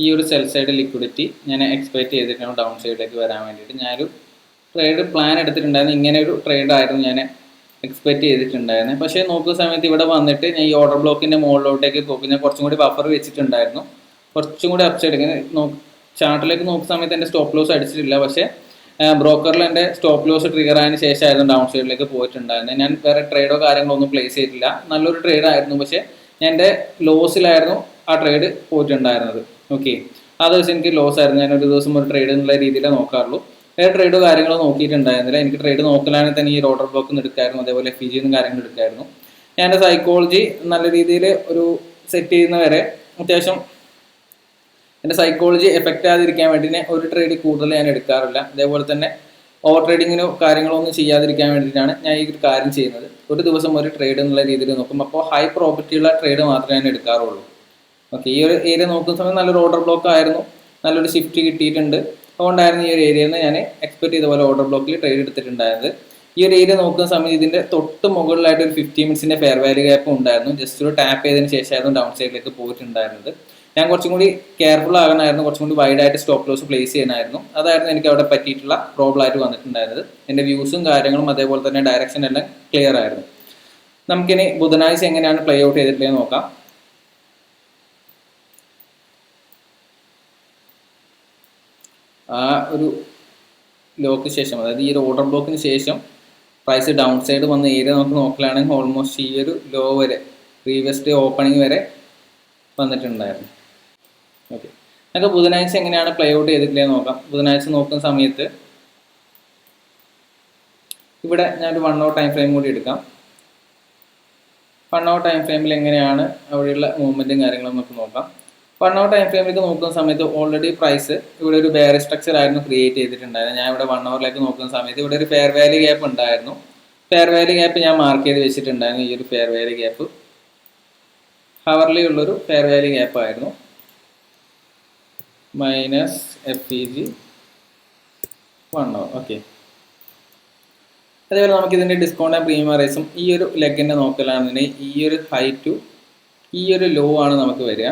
ഈ ഒരു സെൽ സൈഡ് ലിക്വിഡിറ്റി ഞാൻ എക്സ്പെക്ട് ചെയ്തിട്ടാണ് ഡൗൺ സൈഡിലേക്ക് വരാൻ വേണ്ടിയിട്ട് ഞാനൊരു ട്രേഡ് പ്ലാൻ എടുത്തിട്ടുണ്ടായിരുന്നു. ഇങ്ങനെ ഒരു ട്രേഡായിരുന്നു ഞാൻ എക്സ്പെക്ട് ചെയ്തിട്ടുണ്ടായിരുന്നത്. പക്ഷേ നോക്കുന്ന സമയത്ത് ഇവിടെ വന്നിട്ട് ഞാൻ ഈ ഓർഡർ ബ്ലോക്കിൻ്റെ മുകളിലോട്ടേക്ക് പോകും. ഞാൻ കുറച്ചും കൂടി ബഫർ വെച്ചിട്ടുണ്ടായിരുന്നു. കുറച്ചും കൂടി അപ്സൈഡ് ഇങ്ങനെ ചാർട്ടിലേക്ക് നോക്കുന്ന സമയത്ത് എൻ്റെ സ്റ്റോപ്പ് ലോസ് അടിച്ചിട്ടില്ല. പക്ഷേ ബ്രോക്കറിൽ എൻ്റെ സ്റ്റോപ്പ് ലോസ് ട്രിഗർ ആയതിനു ശേഷമായിരുന്നു ഡൗൺ സൈഡിലേക്ക് പോയിട്ടുണ്ടായിരുന്നത്. ഞാൻ വേറെ ട്രേഡോ കാര്യങ്ങളോ ഒന്നും പ്ലേസ് ചെയ്തിട്ടില്ല. നല്ലൊരു ട്രേഡ് ആയിരുന്നു. പക്ഷേ ഞാൻ എൻ്റെ ലോസിലായിരുന്നു ആ ട്രേഡ് പോയിട്ടുണ്ടായിരുന്നത്. ഓക്കെ, ആ ദിവസം എനിക്ക് ലോസ് ആയിരുന്നു. ഞാനൊരു ദിവസം ഒരു ട്രേഡ് എന്നുള്ള രീതിയിലേ നോക്കാറുള്ളൂ. വേറെ ട്രേഡോ കാര്യങ്ങളോ നോക്കിയിട്ടുണ്ടായിരുന്നില്ല. എനിക്ക് ട്രേഡ് നോക്കലാണെങ്കിൽ തന്നെ ഈ ഓർഡർ ബ്ലോക്ക് നിന്ന് എടുക്കായിരുന്നു. അതേപോലെ FEG നിന്നും കാര്യങ്ങൾ എടുക്കായിരുന്നു. ഞാൻ എൻ്റെ സൈക്കോളജി നല്ല രീതിയിൽ ഒരു സെറ്റ് ചെയ്യുന്നവരെ അത്യാവശ്യം എൻ്റെ സൈക്കോളജി എഫക്റ്റ് ആകാതിരിക്കാൻ വേണ്ടി ഒരു ട്രേഡ് കൂടുതൽ ഞാൻ എടുക്കാറില്ല. അതേപോലെ തന്നെ ഓവർ ട്രേഡിങ്ങിനോ കാര്യങ്ങളോ ഒന്നും ചെയ്യാതിരിക്കാൻ വേണ്ടിയിട്ടാണ് ഞാൻ ഈ ഒരു കാര്യം ചെയ്യുന്നത്. ഒരു ദിവസം ഒരു ട്രേഡ് എന്നുള്ള രീതിയിൽ നോക്കും. അപ്പോൾ ഹൈ പ്രോഫിറ്റുള്ള ട്രേഡ് മാത്രമേ ഞാൻ എടുക്കാറുള്ളൂ. ഓക്കെ, ഈ ഒരു ഏരിയ നോക്കുന്ന സമയത്ത് നല്ലൊരു ഓർഡർ ബ്ലോക്ക് ആയിരുന്നു, നല്ലൊരു ഷിഫ്റ്റ് കിട്ടിയിട്ടുണ്ട്. അതുകൊണ്ടായിരുന്നു ഈ ഒരു ഏരിയയിൽ നിന്ന് ഞാൻ എക്സ്പെക്ട് ചെയ്ത പോലെ ഓർഡർ ബ്ലോക്കിൽ ട്രേഡ് എടുത്തിട്ടുണ്ടായിരുന്നത്. ഈ ഒരു ഏരിയ നോക്കുന്ന സമയത്ത് ഇതിൻ്റെ തൊട്ട് മുകളിലായിട്ട് ഒരു 50 മിനിറ്റ്സിൻ്റെ ഫെയർ വാല്യൂ ഗ്യാപ്പ് ഉണ്ടായിരുന്നു. ജസ്റ്റ് ഒരു ടാപ്പ് ചെയ്തതിന് ശേഷമായിരുന്നു ഡൗൺ സൈഡിലേക്ക് പോയിട്ടുണ്ടായിരുന്നത്. ഞാൻ കുറച്ചും കൂടി കെയർഫുൾ ആകണമായിരുന്നു, കുറച്ചും കൂടി വൈഡായിട്ട് സ്റ്റോപ്പ് ലോസ് പ്ലേസ് ചെയ്യണമായിരുന്നു. അതായിരുന്നു എനിക്ക് അവിടെ പറ്റിയിട്ടുള്ള പ്രോബ്ലം ആയിട്ട് വന്നിട്ടുണ്ടായിരുന്നത്. എൻ്റെ വ്യൂസും കാര്യങ്ങളും അതേപോലെ തന്നെ ഡയറക്ഷൻ എല്ലാം ക്ലിയർ ആയിരുന്നു. നമുക്കിനി ബുധനാഴ്ച എങ്ങനെയാണ് പ്ലേ ഔട്ട് ചെയ്തിട്ടുള്ളത് നോക്കാം. ആ ഒരു ലോക്ക് ശേഷം, അതായത് ഈ ഒരു ഓർഡർ ബ്ലോക്കിന് ശേഷം പ്രൈസ് ഡൗൺ സൈഡ് വന്ന ഏരിയ നമുക്ക് നോക്കലാണെങ്കിൽ ഓൾമോസ്റ്റ് ഈ ഒരു ലോ വരെ, പ്രീവിയസ് ഡേ ഓപ്പണിംഗ് വരെ വന്നിട്ടുണ്ടായിരുന്നു. ഓക്കെ, നമുക്ക് ബുധനാഴ്ച എങ്ങനെയാണ് പ്ലേ ഔട്ട് ചെയ്തിട്ടില്ലെന്ന് നോക്കാം. ബുധനാഴ്ച നോക്കുന്ന സമയത്ത് ഇവിടെ ഞാനൊരു 1 hour ടൈം ഫ്രെയിം കൂടി എടുക്കാം. 1 hour ടൈം ഫ്രെയിമിൽ എങ്ങനെയാണ് അവിടെയുള്ള മൂവ്മെൻറ്റും കാര്യങ്ങളും നമുക്ക് നോക്കാം. 1 hour ടൈം ഫ്രെയിമിലേക്ക് നോക്കുന്ന സമയത്ത് ഓൾറെഡി പ്രൈസ് ഇവിടെ ഒരു ബെയർ സ്ട്രക്ചർ ആയിരുന്നു ക്രിയേറ്റ് ചെയ്തിട്ടുണ്ടായിരുന്നു. ഞാൻ ഇവിടെ 1 hourലേക്ക് നോക്കുന്ന സമയത്ത് ഇവിടെ ഒരു ഫെയർ വാല്യൂ ഗ്യാപ്പ് ഉണ്ടായിരുന്നു. ഫെയർ വാല്യൂ ഗ്യാപ്പ് ഞാൻ മാർക്ക് ചെയ്ത് വെച്ചിട്ടുണ്ടായിരുന്നു. ഈ ഒരു ഫെയർ വാല്യൂ ഗ്യാപ്പ് ഹവർലി ഉള്ളൊരു ഫെയർ വാല്യൂ ഗ്യാപ്പ് ആയിരുന്നു. -FEG 1 hour. ഓക്കെ, അതേപോലെ നമുക്ക് ഇതിൻ്റെ ഡിസ്കൗണ്ട് ആൻഡ് പ്രീമിയം റൈസും ഈ ഒരു ലെഗിൻ്റെ നോക്കലാണെന്നുണ്ടെങ്കിൽ ഈ ഒരു ഹൈ ടു ഈ ഒരു ലോ ആണ് നമുക്ക് വരിക.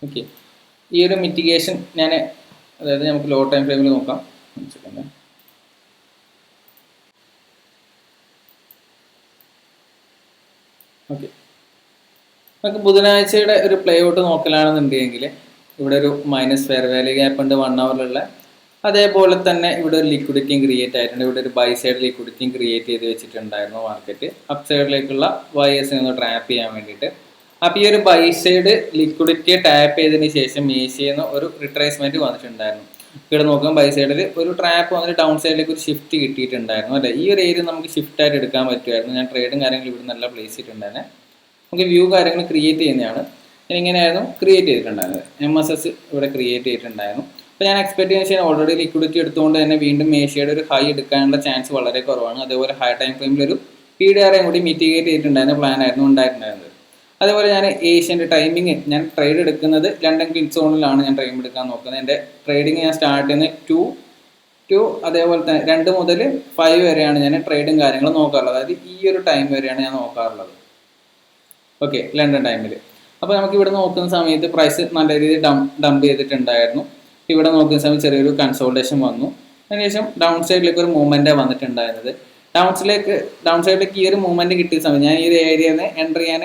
ഓക്കെ, ഈ ഒരു മിറ്റിഗേഷൻ ഞാൻ, അതായത് നമുക്ക് ലോ ടൈം ഫ്രെയിമിൽ നോക്കാം. ഓക്കെ, നമുക്ക് ബുധനാഴ്ചയുടെ ഒരു പ്ലേ ഔട്ട് നോക്കലാണെന്നുണ്ടെങ്കിൽ ഇവിടെ ഒരു മൈനസ് ഫെയർ വാല്യൂ ഗ്യാപ്പ് ഉണ്ട് 1 hourലുള്ള. അതേപോലെ തന്നെ ഇവിടെ ഒരു ലിക്വിഡിറ്റിയും ക്രിയേറ്റ് ആയിട്ടുണ്ട്. ഇവിടെ ഒരു ബൈ സൈഡ് ലിക്വിഡിറ്റിയും ക്രിയേറ്റ് ചെയ്ത് വെച്ചിട്ടുണ്ടായിരുന്നു മാർക്കറ്റ് അപ്പ് സൈഡിലേക്കുള്ള ബയേഴ്സിനെ ഒന്ന് ട്രാപ്പ് ചെയ്യാൻ വേണ്ടിയിട്ട്. അപ്പോൾ ഈ ഒരു ബൈ സൈഡ് ലിക്വിഡിറ്റിയെ ടാപ്പ് ചെയ്തതിന് ശേഷം ഏഷ്യയിൽ ഒരു റിട്രേസ്മെൻറ്റ് വന്നിട്ടുണ്ടായിരുന്നു. ഇവിടെ നോക്കുമ്പോൾ ബൈ സൈഡിൽ ഒരു ട്രാപ്പ് വന്നിട്ട് ഡൗൺ സൈഡിലേക്ക് ഒരു ഷിഫ്റ്റ് കിട്ടിയിട്ടുണ്ടായിരുന്നു അല്ലേ. ഈ ഒരു ഏരിയ നമുക്ക് ഷിഫ്റ്റ് ആയിട്ട് എടുക്കാൻ പറ്റുമായിരുന്നു. ഞാൻ ട്രേഡും കാര്യങ്ങളും ഇവിടെ നല്ല പ്ലേസ് ചെയ്തിട്ടുണ്ടായിരുന്നു. നമുക്ക് വ്യൂ കാര്യങ്ങൾ ക്രിയേറ്റ് ചെയ്യുന്നതാണ്. ഞാൻ ഇങ്ങനെയായിരുന്നു ക്രിയേറ്റ് ചെയ്തിട്ടുണ്ടായിരുന്നത്. MSS ഇവിടെ ക്രിയേറ്റ് ചെയ്തിട്ടുണ്ടായിരുന്നു. അപ്പോൾ ഞാൻ എക്സ്പെക്ട് ചെയ്യുന്ന വെച്ചാൽ ഓൾറെഡി ലിക്വിഡിറ്റി എടുത്തുകൊണ്ട് തന്നെ വീണ്ടും ഏഷ്യയുടെ ഒരു ഹൈ എടുക്കാനുള്ള ചാൻസ് വളരെ കുറവാണ്. അതേപോലെ ഹൈ ടൈം ഫ്രെയിമിൽ ഒരു PDRയും കൂടി മിറ്റിഗേറ്റ് ചെയ്തിട്ടുണ്ടായിരുന്ന പ്ലാൻ ആയിരുന്നു ഉണ്ടായിട്ടുണ്ടായിരുന്നത്. അതേപോലെ ഞാൻ ഏഷ്യൻ്റെ ടൈമിങ്, ഞാൻ ട്രേഡ് എടുക്കുന്നത് ലണ്ടൻ ക്ലിക്ക് സോണിലാണ് ഞാൻ ട്രേഡ് എടുക്കാൻ നോക്കുന്നത്. എൻ്റെ ട്രേഡിങ് ഞാൻ സ്റ്റാർട്ട് ചെയ്യുന്നത് 2 അതേപോലെ തന്നെ 2 മുതൽ 5 വരെയാണ് ഞാൻ ട്രേഡും കാര്യങ്ങളും നോക്കാറുള്ളത്. അതായത് ഈ ഒരു ടൈം വരെയാണ് ഞാൻ നോക്കാറുള്ളത്. ഓക്കെ, ലണ്ടൻ ടൈമിൽ. അപ്പോൾ നമുക്ക് ഇവിടെ നോക്കുന്ന സമയത്ത് പ്രൈസ് നല്ല രീതിയിൽ ഡംപ് ചെയ്തിട്ടുണ്ടായിരുന്നു. ഇവിടെ നോക്കുന്ന സമയത്ത് ചെറിയൊരു കൺസോൾട്ടേഷൻ വന്നു. അതിനുശേഷം ഡൗൺ സൈഡിലേക്ക് ഒരു മൂവ്മെൻറ്റാണ് വന്നിട്ടുണ്ടായിരുന്നത്. ഡൗൺ സൈഡിലേക്ക് ഈ ഒരു മൂവ്മെൻറ്റ് കിട്ടിയ സമയത്ത് ഞാൻ ഈ ഒരു ഏരിയയിൽ നിന്ന് എൻ്റർ ചെയ്യാൻ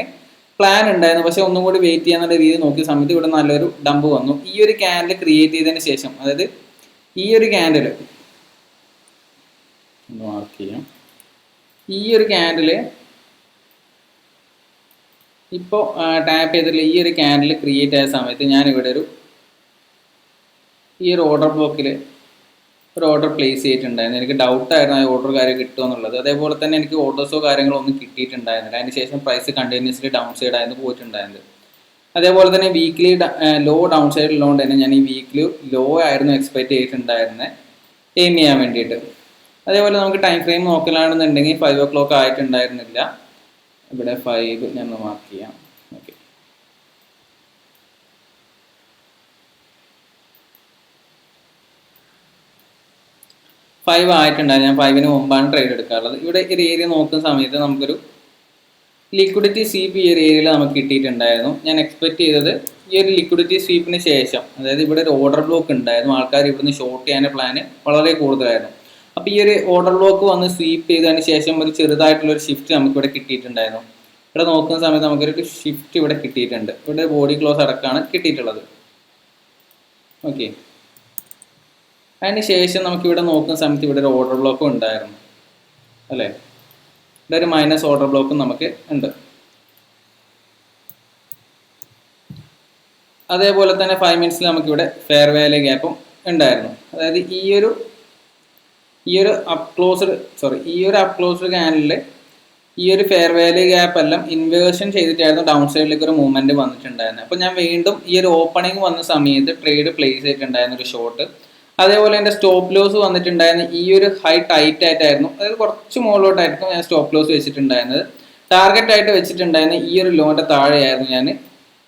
പ്ലാൻ ഉണ്ടായിരുന്നു. പക്ഷേ ഒന്നും കൂടി വെയിറ്റ് ചെയ്യാന്നുള്ള രീതി നോക്കിയ സമയത്ത് ഇവിടെ നല്ലൊരു ഡംപ് വന്നു. ഈ ഒരു ക്യാൻഡിൽ ക്രിയേറ്റ് ചെയ്തതിന് ശേഷം, അതായത് ഈ ഒരു ക്യാൻഡിൽ മാർക്ക് ചെയ്യാം, ഈ ഒരു ക്യാൻഡിൽ ഇപ്പോൾ ടാപ്പ് ചെയ്തിട്ടുള്ള ഈ ഒരു ക്യാൻഡിൽ ക്രിയേറ്റ് ആയ സമയത്ത് ഞാനിവിടെ ഈ ഒരു ഓർഡർ ബ്ലോക്കിൽ ഒരു ഓർഡർ പ്ലേസ് ചെയ്തിട്ടുണ്ടായിരുന്നു. എനിക്ക് ഡൗട്ടായിരുന്നു ആ ഓർഡർ കാര്യം കിട്ടുമോ എന്നുള്ളത്. അതേപോലെ തന്നെ എനിക്ക് ഓർഡേഴ്സോ കാര്യങ്ങളോ ഒന്നും കിട്ടിയിട്ടുണ്ടായിരുന്നില്ല. അതിന് ശേഷം പ്രൈസ് കണ്ടിന്യൂസ്ലി ഡൗൺ സൈഡ് ആയിരുന്നു പോയിട്ടുണ്ടായിരുന്നത്. അതേപോലെ തന്നെ വീക്ക്ലി ലോ ഡൗൺ സൈഡ് ഉള്ളതുകൊണ്ട് തന്നെ ഞാൻ ഈ വീക്ക്ലി ലോ ആയിരുന്നു എക്സ്പെക്റ്റ് ചെയ്തിട്ടുണ്ടായിരുന്നത് എയിം ചെയ്യാൻ വേണ്ടിയിട്ട്. അതേപോലെ നമുക്ക് ടൈം ഫ്രെയിം നോക്കലാണെന്നുണ്ടെങ്കിൽ 5 o'clock ആയിട്ടുണ്ടായിരുന്നില്ല. ഇവിടെ 5 ഞാൻ മാർക്ക് ചെയ്യാം. ഓക്കെ, 5 ആയിട്ടുണ്ടായിരുന്നു. ഞാൻ 5-ന് മുമ്പാണ് ട്രേഡ് എടുക്കാറുള്ളത്. ഇവിടെ ഒരു ഏരിയ നോക്കുന്ന സമയത്ത് നമുക്കൊരു ലിക്വിഡിറ്റി സ്വീപ്പ് ഈ ഒരു ഏരിയയിൽ നമുക്ക് കിട്ടിയിട്ടുണ്ടായിരുന്നു. ഞാൻ എക്സ്പെക്ട് ചെയ്തത് ഈ ഒരു ലിക്വിഡിറ്റി സ്വീപ്പിന് ശേഷം, അതായത് ഇവിടെ ഒരു ഓർഡർ ബ്ലോക്ക് ഉണ്ടായിരുന്നു, ആൾക്കാർ ഇവിടുന്ന് ഷോർട്ട് ചെയ്യാനുള്ള പ്ലാന് വളരെ കൂടുതലായിരുന്നു. അപ്പോൾ ഈ ഒരു ഓർഡർ ബ്ലോക്ക് വന്ന് സ്വീപ്പ് ചെയ്തതിന് ശേഷം ഒരു ചെറുതായിട്ടുള്ളൊരു ഷിഫ്റ്റ് നമുക്കിവിടെ കിട്ടിയിട്ടുണ്ടായിരുന്നു. ഇവിടെ നോക്കുന്ന സമയത്ത് നമുക്കൊരു ഷിഫ്റ്റ് ഇവിടെ കിട്ടിയിട്ടുണ്ട്. ഇവിടെ ബോഡി ക്ലോസ് അടക്കമാണ് കിട്ടിയിട്ടുള്ളത്. ഓക്കെ, അതിന് ശേഷം നമുക്കിവിടെ നോക്കുന്ന സമയത്ത് ഇവിടെ ഒരു ഓർഡർ ബ്ലോക്കും ഉണ്ടായിരുന്നു അല്ലേ. ഇവിടെ ഒരു മൈനസ് ഓർഡർ ബ്ലോക്കും നമുക്ക് ഉണ്ട്. അതേപോലെ തന്നെ 5 മിനിറ്റ്സിൽ നമുക്കിവിടെ ഫെയർ വാല്യൂ ഗ്യാപ്പും ഉണ്ടായിരുന്നു. അതായത് ഈ ഒരു അപ്പ് ക്ലോസ്ഡ് ക്യാൻഡിൽ ഈ ഒരു ഫെയർ വാല്യൂ ഗ്യാപ്പ് എല്ലാം ഇൻവേർഷൻ ചെയ്തിട്ടായിരുന്നു ഡൗൺ സൈഡിലേക്ക് ഒരു മൂവ്മെന്റ് വന്നിട്ടുണ്ടായിരുന്നത്. അപ്പോൾ ഞാൻ വീണ്ടും ഈ ഒരു ഓപ്പണിംഗ് വന്ന സമയത്ത് ട്രേഡ് പ്ലേസ് ചെയ്തിട്ടുണ്ടായിരുന്ന ഒരു ഷോട്ട്. അതേപോലെ എൻ്റെ സ്റ്റോപ്പ് ലോസ് വന്നിട്ടുണ്ടായിരുന്ന ഈ ഒരു ഹൈ ടൈറ്റ് ആയിട്ടായിരുന്നു, അതായത് കുറച്ച് മുകളിലോട്ടായിരുന്നു ഞാൻ സ്റ്റോപ്പ് ലോസ് വെച്ചിട്ടുണ്ടായിരുന്നത്. ടാർഗറ്റ് ആയിട്ട് വെച്ചിട്ടുണ്ടായിരുന്ന ഈ ഒരു ലോന്റെ താഴെയായിരുന്നു ഞാൻ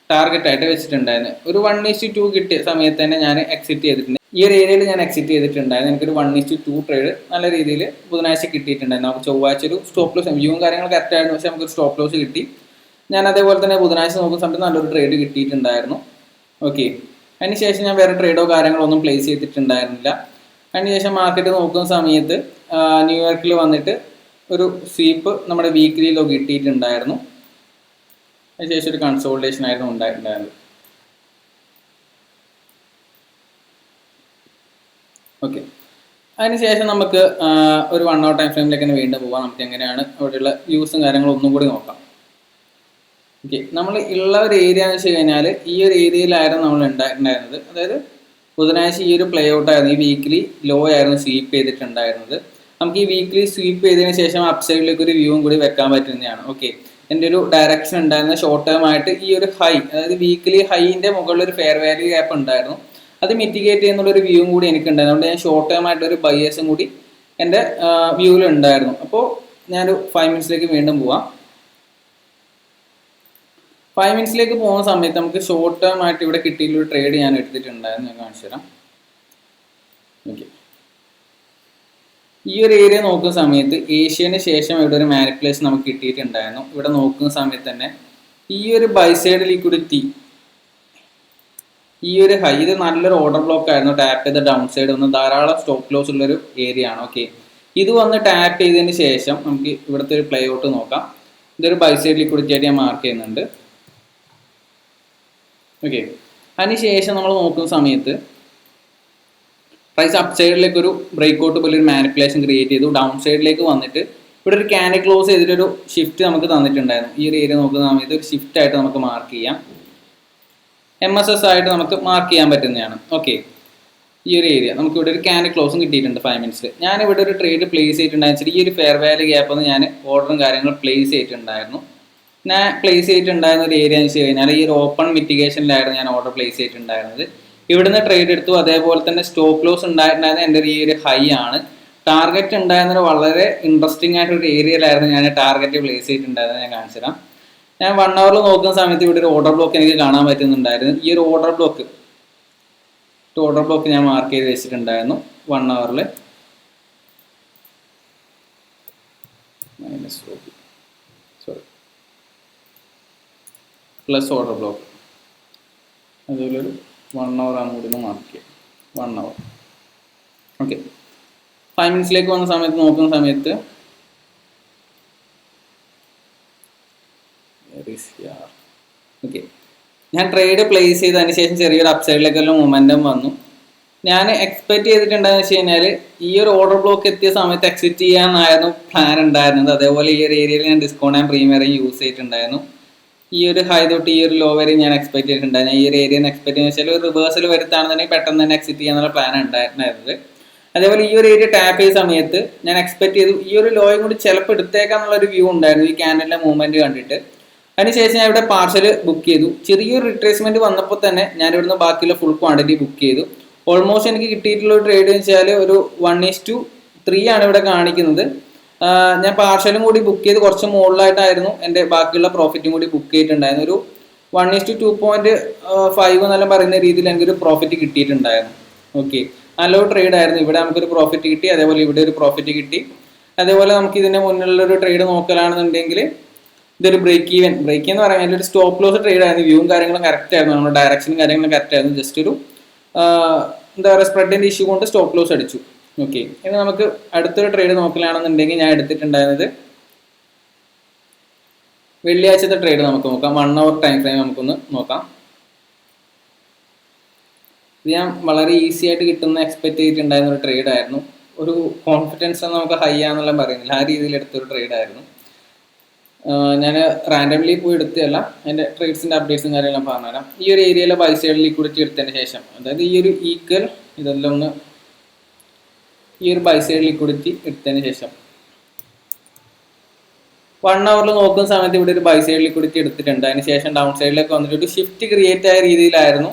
ടാർഗറ്റ് ആയിട്ട് വെച്ചിട്ടുണ്ടായിരുന്നത്. ഒരു 1:2 കിട്ടിയ സമയത്ത് തന്നെ ഞാൻ എക്സിറ്റ് ചെയ്തിട്ടുണ്ട്. ഈ ഒരു ഏരിയയിൽ ഞാൻ എക്സിറ്റ് ചെയ്തിട്ടുണ്ടായിരുന്നു. എനിക്കൊരു 1:2 ട്രേഡ് നല്ല രീതിയിൽ ബുധനാഴ്ച കിട്ടിയിട്ടുണ്ടായിരുന്നു. നമുക്ക് ചൊവ്വാഴ്ച ഒരു സ്റ്റോപ്പ് ലോസ് വ്യൂവും കാര്യങ്ങൾ കറക്റ്റ് ആയിരുന്നു, പക്ഷേ നമുക്കൊരു സ്റ്റോപ്പ് ലോസ് കിട്ടി. ഞാൻ അതേപോലെ തന്നെ ബുധനാഴ്ച നോക്കുന്ന സമയത്ത് നല്ലൊരു ട്രേഡ് കിട്ടിയിട്ടുണ്ടായിരുന്നു. ഓക്കെ, അതിനുശേഷം ഞാൻ വേറെ ട്രേഡോ കാര്യങ്ങളോ ഒന്നും പ്ലേസ് ചെയ്തിട്ടുണ്ടായിരുന്നില്ല. അതിനുശേഷം മാർക്കറ്റ് നോക്കുന്ന സമയത്ത് ന്യൂയോർക്കിൽ വന്നിട്ട് ഒരു സ്വീപ്പ് നമ്മുടെ വീക്കിലിയിലോ കിട്ടിയിട്ടുണ്ടായിരുന്നു. അതിനുശേഷം ഒരു കൺസോൾട്ടേഷൻ ആയിരുന്നു ഉണ്ടായിട്ടുണ്ടായിരുന്നത്. ഓക്കെ, അതിനുശേഷം നമുക്ക് ഒരു 1 hour ടൈം ഫ്രെയിമിലേക്ക് തന്നെ വീണ്ടും പോകാം. നമുക്ക് എങ്ങനെയാണ് അവിടെയുള്ള വ്യൂസും കാര്യങ്ങളും ഒന്നും കൂടി നോക്കാം. ഓക്കെ, നമ്മൾ ഉള്ള ഒരു ഏരിയ എന്ന് വെച്ച് കഴിഞ്ഞാൽ ഈ ഒരു ഏരിയയിലായിരുന്നു നമ്മൾ ഉണ്ടായിട്ടുണ്ടായിരുന്നത്. അതായത് ബുധനാഴ്ച ഈ ഒരു പ്ലേ ഔട്ട് ആയിരുന്നു, ഈ വീക്കിലി ലോ ആയിരുന്നു സ്വീപ്പ് ചെയ്തിട്ടുണ്ടായിരുന്നത്. നമുക്ക് ഈ വീക്കിലി സ്വീപ്പ് ചെയ്തതിന് ശേഷം അപ്സൈഡിലേക്ക് ഒരു വ്യൂവും കൂടി വെക്കാൻ പറ്റുന്നതാണ്. ഓക്കെ, എൻ്റെ ഒരു ഡയറക്ഷൻ ഉണ്ടായിരുന്ന ഷോർട്ട് ടേം ആയിട്ട് ഈ ഒരു ഹൈ, അതായത് വീക്കിലി ഹൈൻ്റെ മുകളിൽ ഒരു ഫെയർ വാല്യൂ ഗ്യാപ്പ് ഉണ്ടായിരുന്നു, അത് മിറ്റിഗേറ്റ് ചെയ്യുന്നുള്ളൊരു വ്യൂവും കൂടി എനിക്കുണ്ടായിരുന്നു. അതുകൊണ്ട് ഞാൻ ഷോർട്ട് ടേം ആയിട്ടൊരു ബയേഴ്സും കൂടി എൻ്റെ വ്യൂവിൽ ഉണ്ടായിരുന്നു. അപ്പോൾ ഞാനൊരു 5 മിനിറ്റ്സിലേക്ക് വീണ്ടും പോവാം. 5 മിനിറ്റ്സിലേക്ക് പോകുന്ന സമയത്ത് നമുക്ക് ഷോർട്ട് ടേം ആയിട്ട് ഇവിടെ കിട്ടിയിട്ടുള്ള ട്രേഡ് ഞാൻ എടുത്തിട്ടുണ്ടായിരുന്നു. ഞാൻ കാണിച്ചു തരാം. ഓക്കെ, ഈ ഒരു ഏരിയ നോക്കുന്ന സമയത്ത് ഏഷ്യന് ശേഷം ഇവിടെ ഒരു മാനിപ്പുലേഷൻ നമുക്ക് കിട്ടിയിട്ടുണ്ടായിരുന്നു. ഇവിടെ നോക്കുന്ന സമയത്ത് തന്നെ ഈ ഒരു ബൈ സൈഡ് ലിക്വിഡിറ്റി, ഈ ഒരു ഹൈ, ഇത് നല്ലൊരു ഓർഡർ ബ്ലോക്ക് ആയിരുന്നു. ടാപ്പ് ചെയ്ത ഡൗൺ സൈഡ് വന്ന് ധാരാളം സ്റ്റോപ്പ് ലോസ് ഉള്ളൊരു ഏരിയ ആണ്. ഓക്കെ, ഇത് വന്ന് ടാപ്പ് ചെയ്തതിന് ശേഷം നമുക്ക് ഇവിടുത്തെ ഒരു പ്ലേ ഔട്ട് നോക്കാം. ഇതൊരു ബൈ സൈഡ് ലിക്വിഡിറ്റി ആയിട്ട് ഞാൻ മാർക്ക് ചെയ്യുന്നുണ്ട്. ഓക്കെ, അതിനുശേഷം നമ്മൾ നോക്കുന്ന സമയത്ത് പ്രൈസ് അപ്പ് സൈഡിലേക്ക് ഒരു ബ്രേക്ക് ഔട്ട് പോലെ ഒരു മാനിപ്പുലേഷൻ ക്രിയേറ്റ് ചെയ്തു. ഡൗൺ സൈഡിലേക്ക് വന്നിട്ട് ഇവിടെ ഒരു ക്യാൻഡിൽ ക്ലോസ് ചെയ്തിട്ടൊരു ഷിഫ്റ്റ് നമുക്ക് തന്നിട്ടുണ്ടായിരുന്നു. ഈ ഒരു ഏരിയ നോക്കുന്ന സമയത്ത് ഒരു ഷിഫ്റ്റ് ആയിട്ട് നമുക്ക് മാർക്ക് ചെയ്യാം. MSS ആയിട്ട് നമുക്ക് മാർക്ക് ചെയ്യാൻ പറ്റുന്നതാണ്. ഓക്കെ, ഈ ഒരു ഏരിയ നമുക്ക് ഇവിടെ ഒരു ക്യാൻഡിൽ ക്ലോസും കിട്ടിയിട്ടുണ്ട് 5 മിനിറ്റ്സിൽ. ഞാനിവിടെ ഒരു ട്രേഡ് പ്ലേസ് ചെയ്തിട്ടുണ്ടായിരുന്നു. ഈ ഒരു ഫെയർ വാല്യൂ ഗ്യാപ്പ് ഒന്ന് ഞാൻ ഓർഡറും കാര്യങ്ങളും പ്ലേസ് ചെയ്തിട്ടുണ്ടായിരുന്നു. ഞാൻ പ്ലേസ് ചെയ്തിട്ടുണ്ടായിരുന്ന ഒരു ഏരിയ എന്ന് വെച്ച് കഴിഞ്ഞാൽ ഈ ഒരു ഓപ്പൺ മിറ്റിഗേഷനിലായിരുന്നു ഞാൻ ഓർഡർ പ്ലേസ് ചെയ്തിട്ടുണ്ടായിരുന്നത്. ഇവിടുന്ന് ട്രേഡ് എടുത്തു. അതേപോലെ തന്നെ സ്റ്റോപ്പ് ലോസ് ഉണ്ടായിട്ടുണ്ടായിരുന്ന എൻ്റെ ഈ ഒരു ഹൈ ആണ്. ടാർഗറ്റ് ഉണ്ടായിരുന്നത് വളരെ ഇൻട്രസ്റ്റിംഗ് ആയിട്ടൊരു ഏരിയയിലായിരുന്നു ഞാൻ ടാർഗറ്റ് പ്ലേസ് ചെയ്തിട്ടുണ്ടായിരുന്നത്. ഞാൻ കാണിച്ചു തരാം. ഞാൻ 1 hour നോക്കുന്ന സമയത്ത് ഇവിടെ ഒരു ഓർഡർ ബ്ലോക്ക് എനിക്ക് കാണാൻ പറ്റുന്നുണ്ടായിരുന്നു. ഈ ഒരു ഓർഡർ ബ്ലോക്ക് ഞാൻ മാർക്ക് ചെയ്ത് വെച്ചിട്ടുണ്ടായിരുന്നു 1 hour. പ്ലസ് ഓർഡർ ബ്ലോക്ക്, അതുപോലെ ഒരു 1 hour ആണ് കൂടി മാർക്ക് ചെയ്യുക. 1 hour. ഓക്കെ, 5 മിനിറ്റ്സിലേക്ക് വന്ന സമയത്ത് നോക്കുന്ന സമയത്ത് ഓക്കെ, ഞാൻ ട്രേഡ് പ്ലേസ് ചെയ്തതിന് ശേഷം ചെറിയൊരു അപ്സൈഡിലേക്കെല്ലാം മൊമെൻറ്റം വന്നു. ഞാൻ എക്സ്പെക്ട് ചെയ്തിട്ടുണ്ടെന്ന് വെച്ച് കഴിഞ്ഞാൽ ഈ ഒരു ഓർഡർ ബ്ലോക്ക് എത്തിയ സമയത്ത് എക്സിറ്റ് ചെയ്യാനായിരുന്നു പ്ലാൻ ഉണ്ടായിരുന്നത്. അതേപോലെ ഈ ഒരു ഏരിയയിൽ ഞാൻ ഡിസ്കൗണ്ട് ആൻഡ് പ്രീമിയറും യൂസ് ചെയ്തിട്ടുണ്ടായിരുന്നു. ഈ ഒരു ഹൈ തൊട്ട് ഈ ഒരു ലോ വരെ ഞാൻ എക്സ്പെക്ട് ചെയ്തിട്ടുണ്ടായിരുന്നു. ഈ ഒരു ഏരിയ എക്സ്പെക്ട് ചെയ്യുന്ന വെച്ചാൽ ഒരു റിവേഴ്സൽ വരുത്താണെന്നുണ്ടെങ്കിൽ പെട്ടെന്ന് തന്നെ എക്സിറ്റ് ചെയ്യാന്നുള്ള പ്ലാൻ ഉണ്ടായിരുന്നത്. അതേപോലെ ഈ ഒരു ഏരിയ ടാപ്പ് ചെയ്ത സമയത്ത് ഞാൻ എക്സ്പെക്ട് ചെയ്തു ഈ ഒരു ലോയും കൂടി ചിലപ്പോൾ എടുത്തേക്കാന്നുള്ളൊരു വ്യൂ ഉണ്ടായിരുന്നു ഈ ക്യാൻഡലിന്റെ മൂവ്മെന്റ് കണ്ടിട്ട്. അതിനുശേഷം ഞാൻ ഇവിടെ പാർസൽ ബുക്ക് ചെയ്തു. ചെറിയൊരു റിട്രേസ്മെന്റ് വന്നപ്പോൾ തന്നെ ഞാൻ ഇവിടുന്ന് ബാക്കിയുള്ള ഫുൾ ക്വാണ്ടിറ്റി ബുക്ക് ചെയ്തു. ഓൾമോസ്റ്റ് എനിക്ക് കിട്ടിയിട്ടുള്ള ഒരു ട്രേഡ് എന്ന് വെച്ചാൽ ഒരു 1:3 ആണ് ഇവിടെ കാണിക്കുന്നത്. ഞാൻ പാർസലും കൂടി ബുക്ക് ചെയ്ത് കുറച്ച് മുകളിലായിട്ടായിരുന്നു എൻ്റെ ബാക്കിയുള്ള പ്രോഫിറ്റും കൂടി ബുക്ക് ചെയ്തിട്ടുണ്ടായിരുന്നു. ഒരു 1:2.5 എന്നെല്ലാം പറയുന്ന രീതിയിൽ എനിക്കൊരു പ്രോഫിറ്റ് കിട്ടിയിട്ടുണ്ടായിരുന്നു. ഓക്കെ, നല്ലൊരു ട്രേഡ് ആയിരുന്നു. ഇവിടെ നമുക്കൊരു പ്രോഫിറ്റ് കിട്ടി, അതേപോലെ ഇവിടെ ഒരു പ്രോഫിറ്റ് കിട്ടി. അതേപോലെ നമുക്ക് ഇതിൻ്റെ മുന്നിലുള്ളൊരു ട്രേഡ് നോക്കലാണെന്നുണ്ടെങ്കിൽ ഇതൊരു ബ്രേക്ക് എന്ന് പറയാൻ ഒരു സ്റ്റോപ്പ് ലോസ് ട്രേഡ് ആയിരുന്നു. വ്യൂവും കാര്യങ്ങളും കറക്റ്റ് ആയിരുന്നു, നമ്മുടെ ഡയറക്ഷനും കാര്യങ്ങളും കറക്റ്റ് ആയിരുന്നു. ജസ്റ്റ് ഒരു എന്താ പറയുക സ്പ്രെഡിൻ്റെ ഇഷ്യൂ കൊണ്ട് സ്റ്റോപ്പ് ലോസ് അടിച്ചു. ഓക്കെ, ഇനി നമുക്ക് അടുത്തൊരു ട്രേഡ് നോക്കലാണെന്നുണ്ടെങ്കിൽ ഞാൻ എടുത്തിട്ടുണ്ടായിരുന്നത് വെള്ളിയാഴ്ചത്തെ ട്രേഡ് നമുക്ക് നോക്കാം. 1 hour ടൈം ഫ്രെയിം നമുക്കൊന്ന് നോക്കാം. ഇത് ഞാൻ വളരെ ഈസി ആയിട്ട് കിട്ടുന്ന എക്സ്പെക്ട് ചെയ്തിട്ടുണ്ടായിരുന്ന ഒരു ട്രേഡ് ആയിരുന്നു. ഒരു കോൺഫിഡൻസ് നമുക്ക് ഹൈ ആണെന്നെല്ലാം പറയുന്നില്ല, ആ രീതിയിൽ എടുത്തൊരു ട്രേഡ് ആയിരുന്നു. ഞാൻ റാൻഡംലി പോയി എടുത്തതല്ല, എൻ്റെ ട്രേഡ്സിൻ്റെ അപ്ഡേറ്റ്സും കാര്യങ്ങളും പറഞ്ഞുതരാം. ഈ ഒരു ഏരിയയിലെ ബൈ സൈഡ് ലിക്വിഡിറ്റി എടുത്തതിന് ശേഷം, അതായത് ഈ ഒരു ഈക്വൽ ഇതെല്ലാം ഒന്ന് ഈ ഒരു ബൈ സൈഡ് ലിക്വിഡിറ്റി എടുത്തതിന് ശേഷം 1 hour നോക്കുന്ന സമയത്ത് ഇവിടെ ഒരു ബൈ സൈഡ് ലിക്വിഡിറ്റി എടുത്തിട്ടുണ്ട്. അതിനുശേഷം ഡൗൺ സൈഡിലേക്ക് വന്നിട്ട് ഒരു ഷിഫ്റ്റ് ക്രിയേറ്റ് ആയ രീതിയിലായിരുന്നു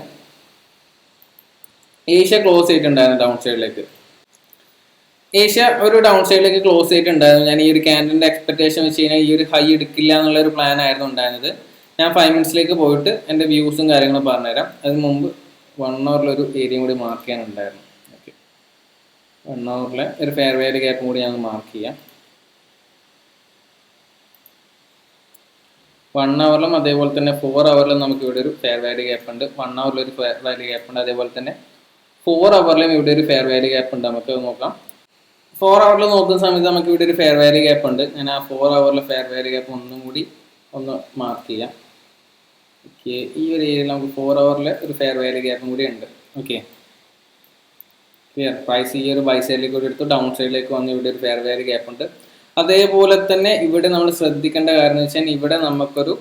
ഏഷ്യ ക്ലോസ് ചെയ്തിട്ടുണ്ടായിരുന്നു. ഡൗൺ സൈഡിലേക്ക് ഏഷ്യ ഒരു ഡൗൺ സൈഡിലേക്ക് ക്ലോസ് ചെയ്തിട്ടുണ്ടായിരുന്നു. ഞാൻ ഈ ഒരു ക്യാൻഡിലിന്റെ എക്സ്പെക്ടേഷൻ വെച്ച് കഴിഞ്ഞാൽ ഈ ഒരു ഹൈ എടുക്കില്ല എന്നുള്ള ഒരു പ്ലാൻ ആയിരുന്നു ഉണ്ടായിരുന്നത്. ഞാൻ 5 മിനിറ്റ്സിലേക്ക് പോയിട്ട് എൻ്റെ വ്യൂസും കാര്യങ്ങളും പറഞ്ഞുതരാം. അതിന് മുമ്പ് 1 hour ഏരിയയും കൂടി മാർക്ക് ചെയ്യാനുണ്ടായിരുന്നു. ഓക്കെ, 1 hour ഒരു ഫെയർ വാല്യൂ ഗ്യാപ്പും കൂടി ഞാൻ മാർക്ക് ചെയ്യാം. 1 hour അതേപോലെ തന്നെ 4 hour നമുക്ക് ഇവിടെ ഒരു ഫെയർ വാല്യൂ ഗ്യാപ്പ് ഉണ്ട്. 1 hour ഒരു ഫെയർ വാല്യൂ ഗ്യാപ്പ് ഉണ്ട്. അതേപോലെ തന്നെ 4 hour ഇവിടെ ഒരു ഫെയർ വാല്യൂ ഗ്യാപ്പ് ഉണ്ട്. നമുക്ക് നോക്കാം. 4 hour നോക്കുന്ന സമയത്ത് നമുക്ക് ഇവിടെ ഒരു ഫെയർ വാല്യൂ ഗ്യാപ്പ് ഉണ്ട്. ഞാൻ ആ 4 hour ഫെയർ വാല്യൂ ഗ്യാപ്പ് ഒന്നും കൂടി ഒന്ന് മാർക്ക് ചെയ്യാം. ഓക്കെ, ഈ ഒരു ഏരിയയിൽ നമുക്ക് 4 hour ഒരു ഫെയർ വാല്യൂ ഗ്യാപ്പും കൂടി ഉണ്ട്. Okay, clear. പ്രൈസ് ഈ ഒരു ബൈ സൈഡിലേക്ക് കൂടി എടുത്തു, ഡൗൺ സൈഡിലേക്ക് വന്ന് ഇവിടെ ഒരു ഫെയർ വാല്യൂ ഗ്യാപ്പ് ഉണ്ട്. അതേപോലെ തന്നെ ഇവിടെ നമ്മൾ ശ്രദ്ധിക്കേണ്ട കാര്യം എന്ന് വെച്ചാൽ ഇവിടെ നമുക്കൊരു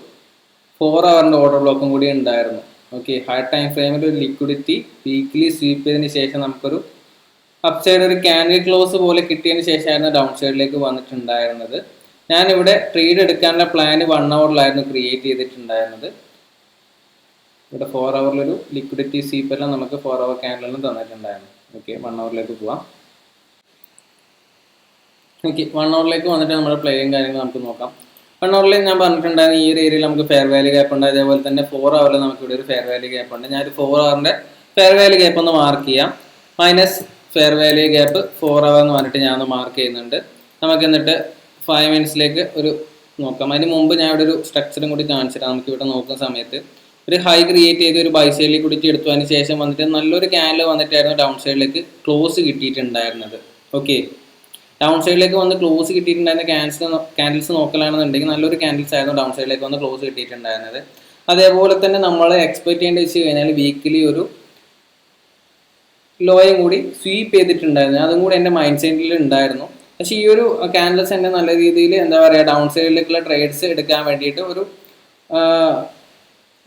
4 hour ഓർഡർ ബ്ലോക്കും കൂടി ഉണ്ടായിരുന്നു. ഓക്കെ, ഹൈ ടൈം ഫ്രെയിമിൽ ഒരു ലിക്വിഡിറ്റി വീക്ക്ലി സ്വീപ്പ് ചെയ്തതിന് ശേഷം നമുക്കൊരു അപ്പ് സൈഡ് ഒരു ക്യാൻഡിൽ ക്ലോസ് പോലെ കിട്ടിയതിന് ശേഷമായിരുന്നു ഡൗൺ സൈഡിലേക്ക് വന്നിട്ടുണ്ടായിരുന്നത്. ഞാനിവിടെ ട്രേഡ് എടുക്കാനുള്ള പ്ലാൻ 1 hour ക്രിയേറ്റ് ചെയ്തിട്ടുണ്ടായിരുന്നത്. ഇവിടെ 4 hour ഒരു ലിക്വിഡിറ്റി സ്വീപ്പ് എല്ലാം നമുക്ക് 4 hour ക്യാൻഡിലും തന്നിട്ടുണ്ടായിരുന്നു. ഓക്കെ, 1 hour പോവാം. ഓക്കെ, 1 hour വന്നിട്ട് നമ്മുടെ പ്ലേയും കാര്യങ്ങൾ നമുക്ക് നോക്കാം. 1 hour ഞാൻ പറഞ്ഞിട്ടുണ്ടായിരുന്നു ഈ ഒരു ഏരിയയിൽ നമുക്ക് ഫെയർ വാല്യൂ ഗ്യാപ്പ് ഉണ്ട്. അതേപോലെ തന്നെ 4 hour നമുക്ക് ഇവിടെ ഒരു ഫെയർ വാല്യൂ ഗ്യാപ്പ് ഉണ്ട്. ഞാൻ 4 hour ഫെയർ വാല്യൂ ഗ്യാപ്പ് ഒന്ന് മാർക്ക് ചെയ്യാം. Minus fair value gap 4 hour എന്ന് പറഞ്ഞിട്ട് ഞാൻ ഒന്ന് മാർക്ക് ചെയ്യുന്നുണ്ട്. നമുക്ക് എന്നിട്ട് 5 മിനിറ്റ്സിലേക്ക് ഒരു നോക്കാം. അതിന് മുമ്പ് ഞാൻ ഇവിടെ ഒരു സ്ട്രക്ചറും കൂടി കാണിച്ചിട്ട് നമുക്ക് ഇവിടെ നോക്കുന്ന സമയത്ത് ഒരു ഹൈ ക്രിയേറ്റ് ചെയ്ത് ഒരു ബൈ സൈഡ് ലിക്വിഡിറ്റി എടുത്തു. അതിന് ശേഷം വന്നിട്ട് നല്ലൊരു ക്യാൻഡിൽ വന്നിട്ടായിരുന്നു ഡൗൺ സൈഡിലേക്ക് ക്ലോസ് കിട്ടിയിട്ടുണ്ടായിരുന്നത്. ഓക്കെ, ഡൗൺ സൈഡിലേക്ക് വന്ന് ക്ലോസ് കിട്ടിയിട്ടുണ്ടായിരുന്ന ക്യാൻഡിൽസ് നോക്കലാണെന്നുണ്ടെങ്കിൽ നല്ലൊരു ക്യാൻഡിൽസ് ആയിരുന്നു ഡൗൺ സൈഡിലേക്ക് വന്ന് ക്ലോസ് കിട്ടിയിട്ടുണ്ടായിരുന്നത്. അതേപോലെ തന്നെ നമ്മൾ എക്സ്പെക്ട് ചെയ്യേണ്ടത് വെച്ച് കഴിഞ്ഞാൽ വീക്കിലി ഒരു ലോയും കൂടി സ്വീപ്പ് ചെയ്തിട്ടുണ്ടായിരുന്നു. അതും കൂടി എൻ്റെ മൈൻഡ് സെറ്റിൽ ഉണ്ടായിരുന്നു. പക്ഷേ ഈ ഒരു ക്യാൻഡിൽസ് എൻ്റെ നല്ല രീതിയിൽ എന്താ പറയുക ഡൗൺ സൈഡിലേക്കുള്ള ട്രേഡ്സ് എടുക്കാൻ വേണ്ടിയിട്ട് ഒരു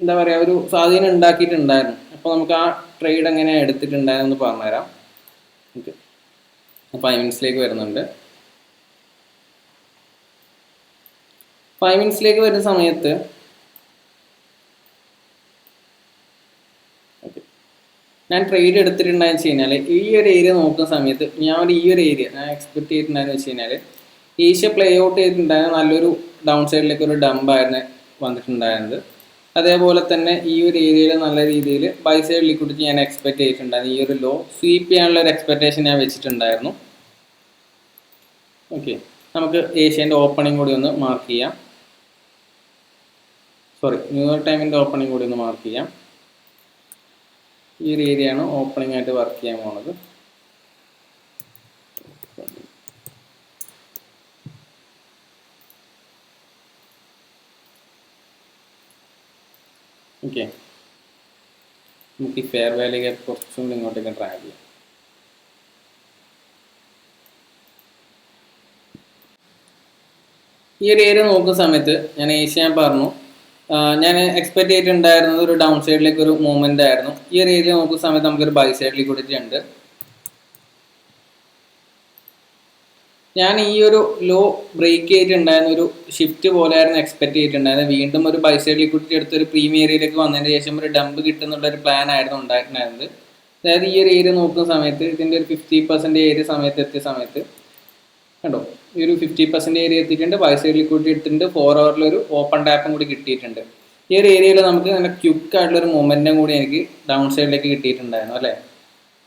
എന്താ പറയുക ഒരു സ്വാധീനം ഉണ്ടാക്കിയിട്ടുണ്ടായിരുന്നു. അപ്പോൾ നമുക്ക് ആ ട്രേഡ് എങ്ങനെ എടുത്തിട്ടുണ്ടായിരുന്നു പറഞ്ഞുതരാം. ഓക്കെ, 5 മിനിറ്റ്സിലേക്ക് വരുന്നുണ്ട്. 5 മിനിറ്റ്സിലേക്ക് വരുന്ന സമയത്ത് ഞാൻ ട്രേഡ് എടുത്തിട്ടുണ്ടായെന്ന് വെച്ച് കഴിഞ്ഞാൽ ഈ ഒരു ഏരിയ നോക്കുന്ന സമയത്ത് ഞാൻ എക്സ്പെക്ട് ചെയ്തിട്ടുണ്ടായെന്ന് വെച്ച് കഴിഞ്ഞാൽ ഏഷ്യ പ്ലേ ഔട്ട് ചെയ്തിട്ടുണ്ടായിരുന്ന നല്ലൊരു ഡൗൺ സൈഡിലേക്ക് ഒരു ഡംപായിരുന്നു വന്നിട്ടുണ്ടായിരുന്നത്. അതേപോലെ തന്നെ ഈ ഒരു ഏരിയയിൽ നല്ല രീതിയിൽ ബൈ സൈഡ് ലിക്വിഡിറ്റി ഞാൻ എക്സ്പെക്ട് ചെയ്തിട്ടുണ്ടായിരുന്നു. ഈ ഒരു ലോ സ്വീപ്പ് ചെയ്യാനുള്ള ഒരു എക്സ്പെക്ടേഷൻ ഞാൻ വെച്ചിട്ടുണ്ടായിരുന്നു. ഓക്കെ, നമുക്ക് ഏഷ്യൻ്റെ ഓപ്പണിംഗ് കൂടി ഒന്ന് മാർക്ക് ചെയ്യാം. ന്യൂയോർക്ക് ടൈമിൻ്റെ ഓപ്പണിംഗ് കൂടി ഒന്ന് മാർക്ക് ചെയ്യാം. ഈ ഒരു ഏരിയയാണ് ഓപ്പണിംഗ് ആയിട്ട് വർക്ക് ചെയ്യാൻ പോകുന്നത്. ഓക്കെ, നമുക്ക് ഈ ഫെയർ വാല്യൂ ഗ്യാപ്പ് കുറച്ചും കൂടി ഇങ്ങോട്ടേക്ക് ട്രാക്ക് ചെയ്യാം. ഈ ഒരു ഏരിയ നോക്കുന്ന സമയത്ത് ഞാൻ പറഞ്ഞു ഞാൻ എക്സ്പെക്ട് ചെയ്തിട്ടുണ്ടായിരുന്നത് ഒരു ഡൗൺ സൈഡിലേക്ക് ഒരു മൂവ്മെന്റ് ആയിരുന്നു. ഈ ഒരു ഏരിയ നോക്കുന്ന സമയത്ത് നമുക്കൊരു ബൈ സൈഡ് ലിക്വിഡിറ്റി ഉണ്ട്. ഞാൻ ഈ ഒരു ലോ ബ്രേക്ക് ചെയ്തിട്ടുണ്ടായിരുന്ന ഒരു ഷിഫ്റ്റ് പോലെയായിരുന്നു എക്സ്പെക്ട് ചെയ്തിട്ടുണ്ടായിരുന്നത്. വീണ്ടും ഒരു ബൈ സൈഡ് ലിക്വിഡിറ്റി എടുത്ത് ഒരു പ്രീമിയം ഏരിയയിലേക്ക് വന്നതിന് ശേഷം ഒരു ഡംപ് കിട്ടുന്നുള്ള ഒരു പ്ലാൻ ആയിരുന്നു ഉണ്ടായിട്ടുണ്ടായിരുന്നത്. അതായത് ഈ ഒരു ഏരിയ നോക്കുന്ന സമയത്ത് ഇതിൻ്റെ ഒരു 50% ഏരിയ എത്തിയ സമയത്ത് കണ്ടോ, ഈ ഒരു 50% ഏരിയ എത്തിയിട്ടുണ്ട്. ബൈ സൈഡ് ലിക്വിഡിറ്റി എടുത്തിട്ടുണ്ട്. 4 hour ഒരു ഓപ്പൺ ടാപ്പും കൂടി കിട്ടിയിട്ടുണ്ട്. ഈ ഒരു ഏരിയയിൽ നമുക്ക് നല്ല ക്വിക്ക് ആയിട്ടുള്ളൊരു മൊമെൻറ്റും കൂടി എനിക്ക് ഡൗൺ സൈഡിലേക്ക് കിട്ടിയിട്ടുണ്ടായിരുന്നു അല്ലേ.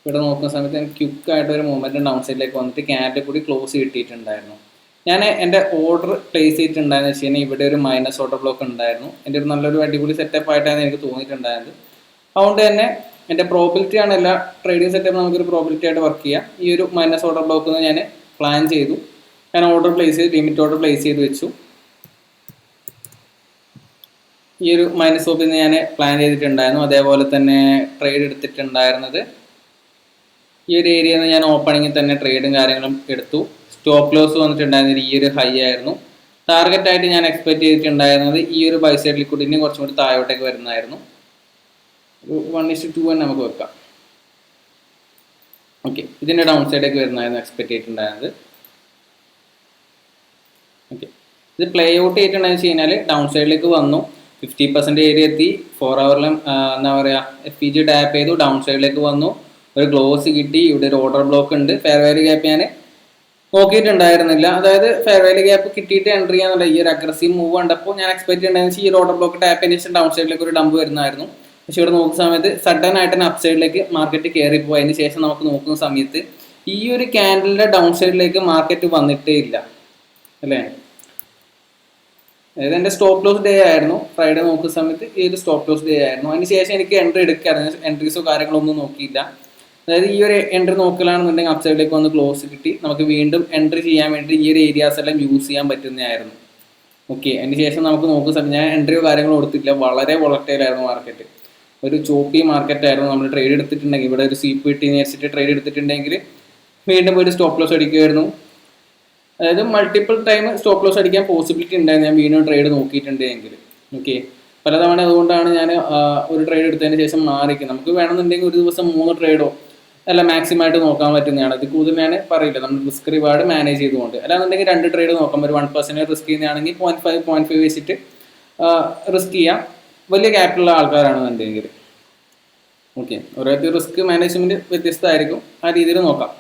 ഇവിടെ നോക്കുന്ന സമയത്ത് എനിക്ക് ക്വിക്ക് ആയിട്ടൊരു മൊമെൻറ്റും ഡൗൺ സൈഡിലേക്ക് വന്നിട്ട് ക്യാൻഡിൽ കൂടി ക്ലോസ് കിട്ടിയിട്ടുണ്ടായിരുന്നു. ഞാൻ എൻ്റെ ഓർഡർ പ്ലേസ് ചെയ്തിട്ടുണ്ടായെന്ന് വെച്ച് കഴിഞ്ഞാൽ ഇവിടെ ഒരു മൈനസ് ഓർഡർ ബ്ലോക്ക് ഉണ്ടായിരുന്നു. എൻ്റെ ഒരു നല്ലൊരു അടിപൊളി സെറ്റപ്പ് ആയിട്ടാണ് എനിക്ക് തോന്നിയിട്ടുണ്ടായത്. അതുകൊണ്ട് തന്നെ എൻ്റെ പ്രോബിലിറ്റി ആണ് എല്ലാ ട്രേഡിംഗ് സെറ്റപ്പ് നമുക്കൊരു പ്രോബിലിറ്റി ആയിട്ട് വർക്ക് ചെയ്യാം. ഈ ഒരു മൈനസ് ഓർഡർ ബ്ലോക്ക് ഞാൻ പ്ലാൻ ചെയ്തു. ഞാൻ ഓർഡർ പ്ലേസ് ചെയ്ത് ലിമിറ്റ് ഓർഡർ പ്ലേസ് ചെയ്ത് വെച്ചു. ഈ ഒരു മൈനസ് ഓപ്പിൽ നിന്ന് ഞാൻ പ്ലാൻ ചെയ്തിട്ടുണ്ടായിരുന്നു. അതേപോലെ തന്നെ ട്രേഡ് എടുത്തിട്ടുണ്ടായിരുന്നത് ഈ ഒരു ഏരിയയിൽ നിന്ന് ഞാൻ ഓപ്പണിങ്ങിൽ തന്നെ ട്രേഡും കാര്യങ്ങളും എടുത്തു. സ്റ്റോപ്പ് ലോസ് വന്നിട്ടുണ്ടായിരുന്നത് ഈ ഒരു ഹൈ ആയിരുന്നു. ടാർഗറ്റ് ആയിട്ട് ഞാൻ എക്സ്പെക്ട് ചെയ്തിട്ടുണ്ടായിരുന്നത് ഈ ഒരു ബൈ സൈഡ് ലിക്വിഡിറ്റി കുറച്ചും കൂടി താഴോട്ടേക്ക് വരുന്നതായിരുന്നു. ഒരു 1:2 തന്നെ നമുക്ക് വെക്കാം. ഓക്കെ, ഇതിൻ്റെ ഡൗൺ സൈഡേക്ക് വരുന്നതായിരുന്നു എക്സ്പെക്ട് ചെയ്തിട്ടുണ്ടായിരുന്നത്. ഓക്കെ, ഇത് പ്ലേ ഔട്ട് ചെയ്തിട്ടുണ്ടെന്ന് വെച്ച് കഴിഞ്ഞാൽ ഡൗൺ സൈഡിലേക്ക് വന്നു, 50% ഏരിയ എത്തി, 4 ഹവറിലും എന്താ പറയുക FPG ടാപ്പ് ചെയ്തു, ഡൗൺ സൈഡിലേക്ക് വന്നു, ഒരു ക്ലോസ് കിട്ടി, ഇവിടെ ഒരു ഓർഡർ ബ്ലോക്ക് ഉണ്ട്. ഫെയർ വാല്യൂ ഗ്യാപ്പ് ഞാൻ നോക്കിയിട്ടുണ്ടായിരുന്നില്ല, അതായത് ഫെയർ വാല്യൂ ഗ്യാപ്പ് കിട്ടിയിട്ട് എൻട്രി ചെയ്യാന്നുള്ള ഈ ഒരു അഗ്രസീവ് മൂവ് കണ്ടപ്പോൾ ഞാൻ എക്സ്പെക്ട് ചെയ്യേണ്ടതെന്ന് ഈ ഒരു ഓർഡർ ബ്ലോക്ക് ടാപ്പ് ചെയ്തതിന് ശേഷം ഡൗൺ സൈഡിലേക്ക് ഒരു ഡംപ് വരുന്നതായിരുന്നു. പക്ഷെ ഇവിടെ നോക്കുന്ന സമയത്ത് സഡൻ ആയിട്ട് തന്നെ അപ്പ് സൈഡിലേക്ക് മാർക്കറ്റ് കയറി പോയി. അതിന് ശേഷം നമുക്ക് നോക്കുന്ന സമയത്ത് ഈ ഒരു ക്യാൻഡലിന്റെ ഡൗൺ സൈഡിലേക്ക് മാർക്കറ്റ് വന്നിട്ടേ ഇല്ല അല്ലേ. അതായത് എൻ്റെ സ്റ്റോപ്പ് ലോസ് ഡേ ആയിരുന്നു ഫ്രൈഡേ നോക്കുന്ന സമയത്ത്, ഈ ഒരു സ്റ്റോപ്പ് ലോസ് ഡേ ആയിരുന്നു. അതിന് ശേഷം എനിക്ക് എൻട്രി എടുക്കാറ്, എൻട്രീസോ കാര്യങ്ങളോ ഒന്നും നോക്കിയില്ല. അതായത് ഈ ഒരു എൻട്രി നോക്കലാണെന്നുണ്ടെങ്കിൽ അപ്പ് സൈഡിലേക്ക് വന്ന് ക്ലോസ് കിട്ടി, നമുക്ക് വീണ്ടും എൻട്രി ചെയ്യാൻ വേണ്ടി ഈ ഒരു ഏരിയാസ് എല്ലാം യൂസ് ചെയ്യാൻ പറ്റുന്നതായിരുന്നു. ഓക്കെ, അതിന് ശേഷം നമുക്ക് നോക്കുന്ന സമയത്ത് ഞാൻ എൻട്രിയോ കാര്യങ്ങളോ കൊടുത്തില്ല, വളരെ വോളറ്റൈലായിരുന്നു മാർക്കറ്റ്, ഒരു ചോപ്പി മാർക്കറ്റ് ആയിരുന്നു. നമ്മൾ ട്രേഡ് എടുത്തിട്ടുണ്ടെങ്കിൽ ഇവിടെ ഒരു സ്വീപ്പ് കിട്ടിയെന്ന് വെച്ചിട്ട് ട്രേഡ് എടുത്തിട്ടുണ്ടെങ്കിൽ വീണ്ടും ഒരു സ്റ്റോപ്പ് ലോസ് അടിക്കുമായിരുന്നു. അതായത് മൾട്ടിപ്പിൾ ടൈം സ്റ്റോപ്പ് ലോസ് അടിക്കാൻ പോസിബിലിറ്റി ഉണ്ടായിരുന്നു ഞാൻ വീണ്ടും ട്രേഡ് നോക്കിയിട്ടുണ്ടെങ്കിൽ. ഓക്കെ, പലതവണ അതുകൊണ്ടാണ് ഞാൻ ഒരു ട്രേഡ് എടുത്തതിന് ശേഷം മാറിക്കും. നമുക്ക് വേണമെന്നുണ്ടെങ്കിൽ ഒരു ദിവസം 3 ട്രേഡോ അല്ല മാക്സിമം ആയിട്ട് നോക്കാൻ പറ്റുന്നതാണ്. അത് കൂടുതൽ ഞാൻ പറയില്ല, നമ്മൾ റിസ്ക് റിവാർഡ് മാനേജ് ചെയ്തുകൊണ്ട്. അല്ലാന്നുണ്ടെങ്കിൽ 2 ട്രേഡ് നോക്കാം, ഒരു 1% റിസ്ക് ചെയ്യുന്നതാണെങ്കിൽ 0.5 വെച്ചിട്ട് റിസ്ക് ചെയ്യാം, വലിയ ക്യാപിറ്റലുള്ള ആൾക്കാരാണെന്നുണ്ടെങ്കിൽ. ഓക്കെ, ഓരോരുത്തർ റിസ്ക് മാനേജ്മെൻറ്റ് വ്യത്യസ്തമായിരിക്കും, ആ രീതിയിൽ നോക്കാം.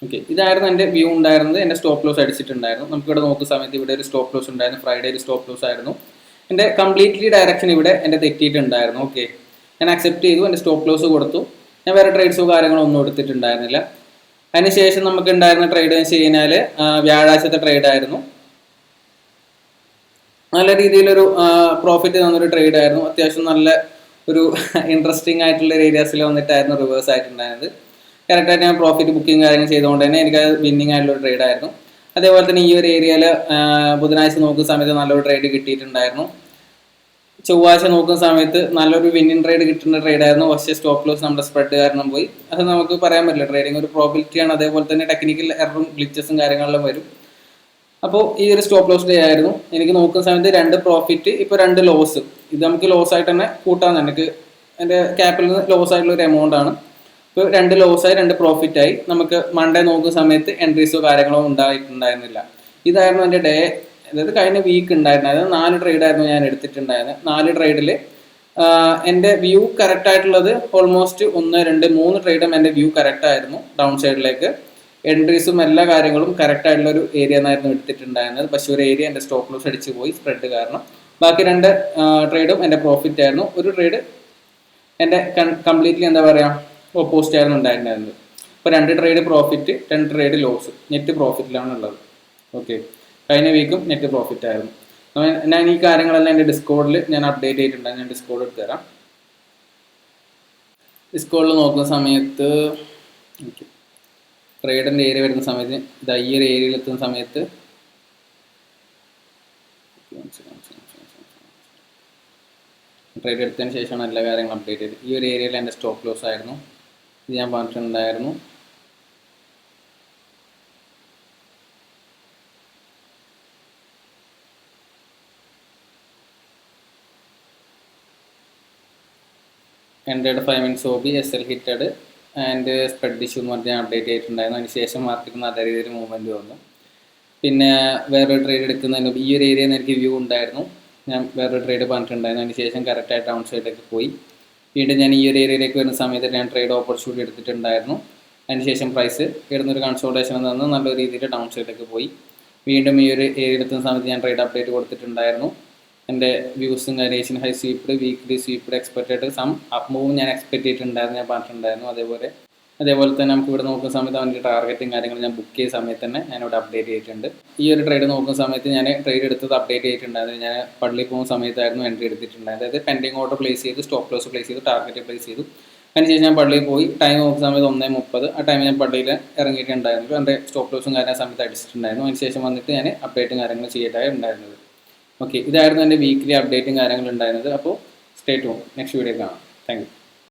ഓക്കെ, ഇതായിരുന്നു എൻ്റെ വ്യൂ ഉണ്ടായിരുന്നത്. എൻ്റെ സ്റ്റോപ്പ് ലോസ് അടിച്ചിട്ടുണ്ടായിരുന്നു. നമുക്കിവിടെ നോക്കുന്ന സമയത്ത് ഇവിടെ ഒരു സ്റ്റോപ്പ് ലോസ് ഉണ്ടായിരുന്നു, ഫ്രൈഡേ ഒരു സ്റ്റോപ്പ് ലോസ് ആയിരുന്നു. എൻ്റെ കംപ്ലീറ്റ്ലി ഡയറക്ഷൻ ഇവിടെ എൻ്റെ തെറ്റിയിട്ടുണ്ടായിരുന്നു. ഓക്കെ, ഞാൻ അക്സെപ്റ്റ് ചെയ്തു, എൻ്റെ സ്റ്റോപ്പ് ലോസ് കൊടുത്തു. ഞാൻ വേറെ ട്രേഡ്സോ കാര്യങ്ങളോ ഒന്നും എടുത്തിട്ടുണ്ടായിരുന്നില്ല. അതിനുശേഷം നമുക്ക് ഉണ്ടായിരുന്ന ട്രേഡ് എന്ന് വെച്ച് കഴിഞ്ഞാൽ വ്യാഴാഴ്ചത്തെ ട്രേഡ് ആയിരുന്നു. നല്ല രീതിയിലൊരു പ്രോഫിറ്റ് തന്നൊരു ട്രേഡ് ആയിരുന്നു. അത്യാവശ്യം നല്ല ഒരു ഇൻട്രസ്റ്റിംഗ് ആയിട്ടുള്ള ഒരു ഏരിയാസിൽ വന്നിട്ടായിരുന്നു റിവേഴ്സ് ആയിട്ടുണ്ടായിരുന്നത്. കറക്റ്റായിട്ട് ഞാൻ പ്രോഫിറ്റ് ബുക്കിംഗ് കാര്യങ്ങൾ ചെയ്തുകൊണ്ട് തന്നെ എനിക്ക് വിന്നിങ് ആയിട്ടുള്ള ട്രേഡ് ആയിരുന്നു. അതേപോലെ തന്നെ ഈ ഒരു ഏരിയയിൽ ബുധനാഴ്ച നോക്കുന്ന സമയത്ത് നല്ലൊരു ട്രേഡ് കിട്ടിയിട്ടുണ്ടായിരുന്നു. ചൊവ്വാഴ്ച നോക്കുന്ന സമയത്ത് നല്ലൊരു വിന്നിങ് ട്രേഡ് കിട്ടുന്ന ട്രേഡ് ആയിരുന്നു. പക്ഷേ സ്റ്റോപ്പ് ലോസ് നമ്മുടെ സ്പ്രെഡ് കാരണം പോയി. അത് നമുക്ക് പറയാൻ പറ്റില്ല, ട്രേഡിങ് ഒരു പ്രോബിലിറ്റിയാണ്. അതേപോലെ തന്നെ ടെക്നിക്കൽ എററും ഗ്ലിച്ചസും കാര്യങ്ങളിലും വരും. അപ്പോൾ ഈ ഒരു സ്റ്റോപ്പ് ലോസ് ഡേ ആയിരുന്നു. എനിക്ക് നോക്കുന്ന സമയത്ത് 2 പ്രോഫിറ്റ്, ഇപ്പോൾ 2 ലോസ്. ഇത് നമുക്ക് ലോസ് ആയിട്ട് തന്നെ കൂട്ടാൻ, എനിക്ക് എൻ്റെ ക്യാപിറ്റലിൽ നിന്ന് ലോസ് ആയിട്ടുള്ള ഒരു എമൗണ്ട് ആണ്. ഇപ്പോൾ 2 ലോസായി 2 പ്രോഫിറ്റായി. നമുക്ക് മൺഡേ നോക്കുന്ന സമയത്ത് എൻട്രീസോ കാര്യങ്ങളോ ഉണ്ടായിട്ടുണ്ടായിരുന്നില്ല. ഇതായിരുന്നു എൻ്റെ ഡേ. അതായത് കഴിഞ്ഞ വീക്ക് ഉണ്ടായിരുന്നു, അതായത് 4 ട്രേഡായിരുന്നു ഞാൻ എടുത്തിട്ടുണ്ടായിരുന്നത്. 4 ട്രേഡിൽ എൻ്റെ വ്യൂ കറക്റ്റ് ആയിട്ടുള്ളത് ഓൾമോസ്റ്റ് 1, 2, 3 ട്രേഡും എൻ്റെ വ്യൂ കറക്റ്റ് ആയിരുന്നു. ഡൗൺ സൈഡിലേക്ക് എൻട്രീസും എല്ലാ കാര്യങ്ങളും കറക്റ്റ് ആയിട്ടുള്ള ഒരു ഏരിയ എന്നായിരുന്നു എടുത്തിട്ടുണ്ടായിരുന്നത്. പക്ഷേ ഒരു ഏരിയ എൻ്റെ സ്റ്റോപ്പ് ലോസ് അടിച്ച് പോയി സ്പ്രെഡ് കാരണം. ബാക്കി 2 ട്രേഡും എൻ്റെ പ്രോഫിറ്റ് ആയിരുന്നു. ഒരു ട്രേഡ് എൻ്റെ കംപ്ലീറ്റ്ലി എന്താ പറയുക ഓപ്പോസിറ്റ് ആയിരുന്നു ഉണ്ടായിരുന്നത്. ഇപ്പോൾ 2 trade profit, 2 trade loss, net പ്രോഫിറ്റിലാണ് ഉള്ളത്. ഓക്കെ, കഴിഞ്ഞ വീക്കും നെറ്റ് പ്രോഫിറ്റ് ആയിരുന്നു. ഞാൻ ഈ കാര്യങ്ങളെല്ലാം എൻ്റെ ഡിസ്കോഡിൽ ഞാൻ അപ്ഡേറ്റ് ചെയ്തിട്ടുണ്ടായിരുന്നു. ഞാൻ ഡിസ്കോഡ് എടുത്ത് തരാം. ഡിസ്കോഡിൽ നോക്കുന്ന സമയത്ത് ട്രേഡിൻ്റെ ഏരിയ വരുന്ന സമയത്ത് ഇതാ ഈ ഒരു ഏരിയയിൽ എത്തുന്ന സമയത്ത് ട്രേഡ് എടുത്തതിന് ശേഷമാണ് എല്ലാ കാര്യങ്ങളും അപ്ഡേറ്റ് ചെയ്തത്. ഈ ഒരു ഏരിയയിൽ എൻ്റെ സ്റ്റോപ്പ് ലോസ് ആയിരുന്നു, ഇത് ഞാൻ പറഞ്ഞിട്ടുണ്ടായിരുന്നു. എൻട്രേഡ് 5 minutes OB SL hitted and spread issue എന്ന് പറഞ്ഞ് ഞാൻ അപ്ഡേറ്റ് ചെയ്തിട്ടുണ്ടായിരുന്നു. അതിന് ശേഷം മാർക്കറ്റ് നല്ല രീതിയിൽ മൂവ്മെൻറ്റ് വന്നു. പിന്നെ വേറൊരു ട്രേഡ് എടുക്കുന്നതിന് ഈ ഒരു ഏരിയയിൽ നിന്ന് എനിക്ക് വ്യൂ ഉണ്ടായിരുന്നു. ഞാൻ വേറൊരു ട്രേഡ് പറഞ്ഞിട്ടുണ്ടായിരുന്നു. അതിന് ശേഷം കറക്റ്റായിട്ട് ഡൗൺ സൈഡിലേക്ക് പോയി. വീണ്ടും ഞാൻ ഈ ഒരു ഏരിയയിലേക്ക് വരുന്ന സമയത്ത് ഞാൻ ട്രേഡ് ഓപ്പർച്യൂണിറ്റി എടുത്തിട്ടുണ്ടായിരുന്നു. അതിനുശേഷം പ്രൈസ് ഇടുന്നൊരു കൺസോൾട്ടേഷൻ തന്ന് നല്ല രീതിയിൽ ഡൗൺ സൈഡിലേക്ക് പോയി. വീണ്ടും ഈ ഒരു ഏരിയ എടുക്കുന്ന സമയത്ത് ഞാൻ ട്രേഡ് അപ്ഡേറ്റ് കൊടുത്തിട്ടുണ്ടായിരുന്നു. എൻ്റെ വ്യൂസും കാര്യേഷൻ high swept, weekly swept, expected some up move ഞാൻ എക്സ്പെക്ട് ചെയ്തിട്ടുണ്ടായിരുന്നു, ഞാൻ പറഞ്ഞിട്ടുണ്ടായിരുന്നു. അതേപോലെ തന്നെ നമുക്ക് ഇവിടെ നോക്കുന്ന സമയത്ത് അവൻ്റെ ടാർഗറ്റും കാര്യങ്ങൾ ഞാൻ ബുക്ക് ചെയ്ത സമയത്ത് തന്നെ ഞാനിവിടെ അപ്ഡേറ്റ് ചെയ്തിട്ടുണ്ട്. ഈ ഒരു ട്രേഡ് നോക്കുന്ന സമയത്ത് ഞാൻ ട്രേഡ് എടുത്തത് അപ്ഡേറ്റ് ചെയ്തിട്ടുണ്ടായിരുന്നു. ഞാൻ പള്ളിയിൽ പോകുന്ന സമയത്തായിരുന്നു എൻട്രി എടുത്തിട്ടുണ്ടായത്. അതായത് പെൻഡിങ് ഓർഡർ പ്ലേസ് ചെയ്തു, സ്റ്റോപ്പ് ലോസ് പ്ലേസ് ചെയ്തു, ടാർഗറ്റ് പ്ലേസ് ചെയ്തു. അതിനുശേഷം ഞാൻ പള്ളിയിൽ പോയി. ടൈം നോക്കുന്ന സമയത്ത് 1:30. ആ ടൈമിൽ ഞാൻ പള്ളിയിൽ ഇറങ്ങിയിട്ടുണ്ടായിരുന്നു. എൻ്റെ സ്റ്റോപ്പ് ലോസും കാര്യം സമയത്ത് അടിച്ചിട്ടുണ്ടായിരുന്നു. അതിനുശേഷം വന്നിട്ട് ഞാൻ അപ്ഡേറ്റും കാര്യങ്ങളും ചെയ്തിട്ടാണ് ഉണ്ടായിരുന്നത്. ഓക്കെ, ഇതായിരുന്നു എൻ്റെ വീക്ക്ലി അപ്ഡേറ്റും കാര്യങ്ങളും ഉണ്ടായിരുന്നത്. അപ്പോൾ സ്റ്റേ ട്യൂൺ, നെക്സ്റ്റ് വീഡിയോ കാണാം. Thank you.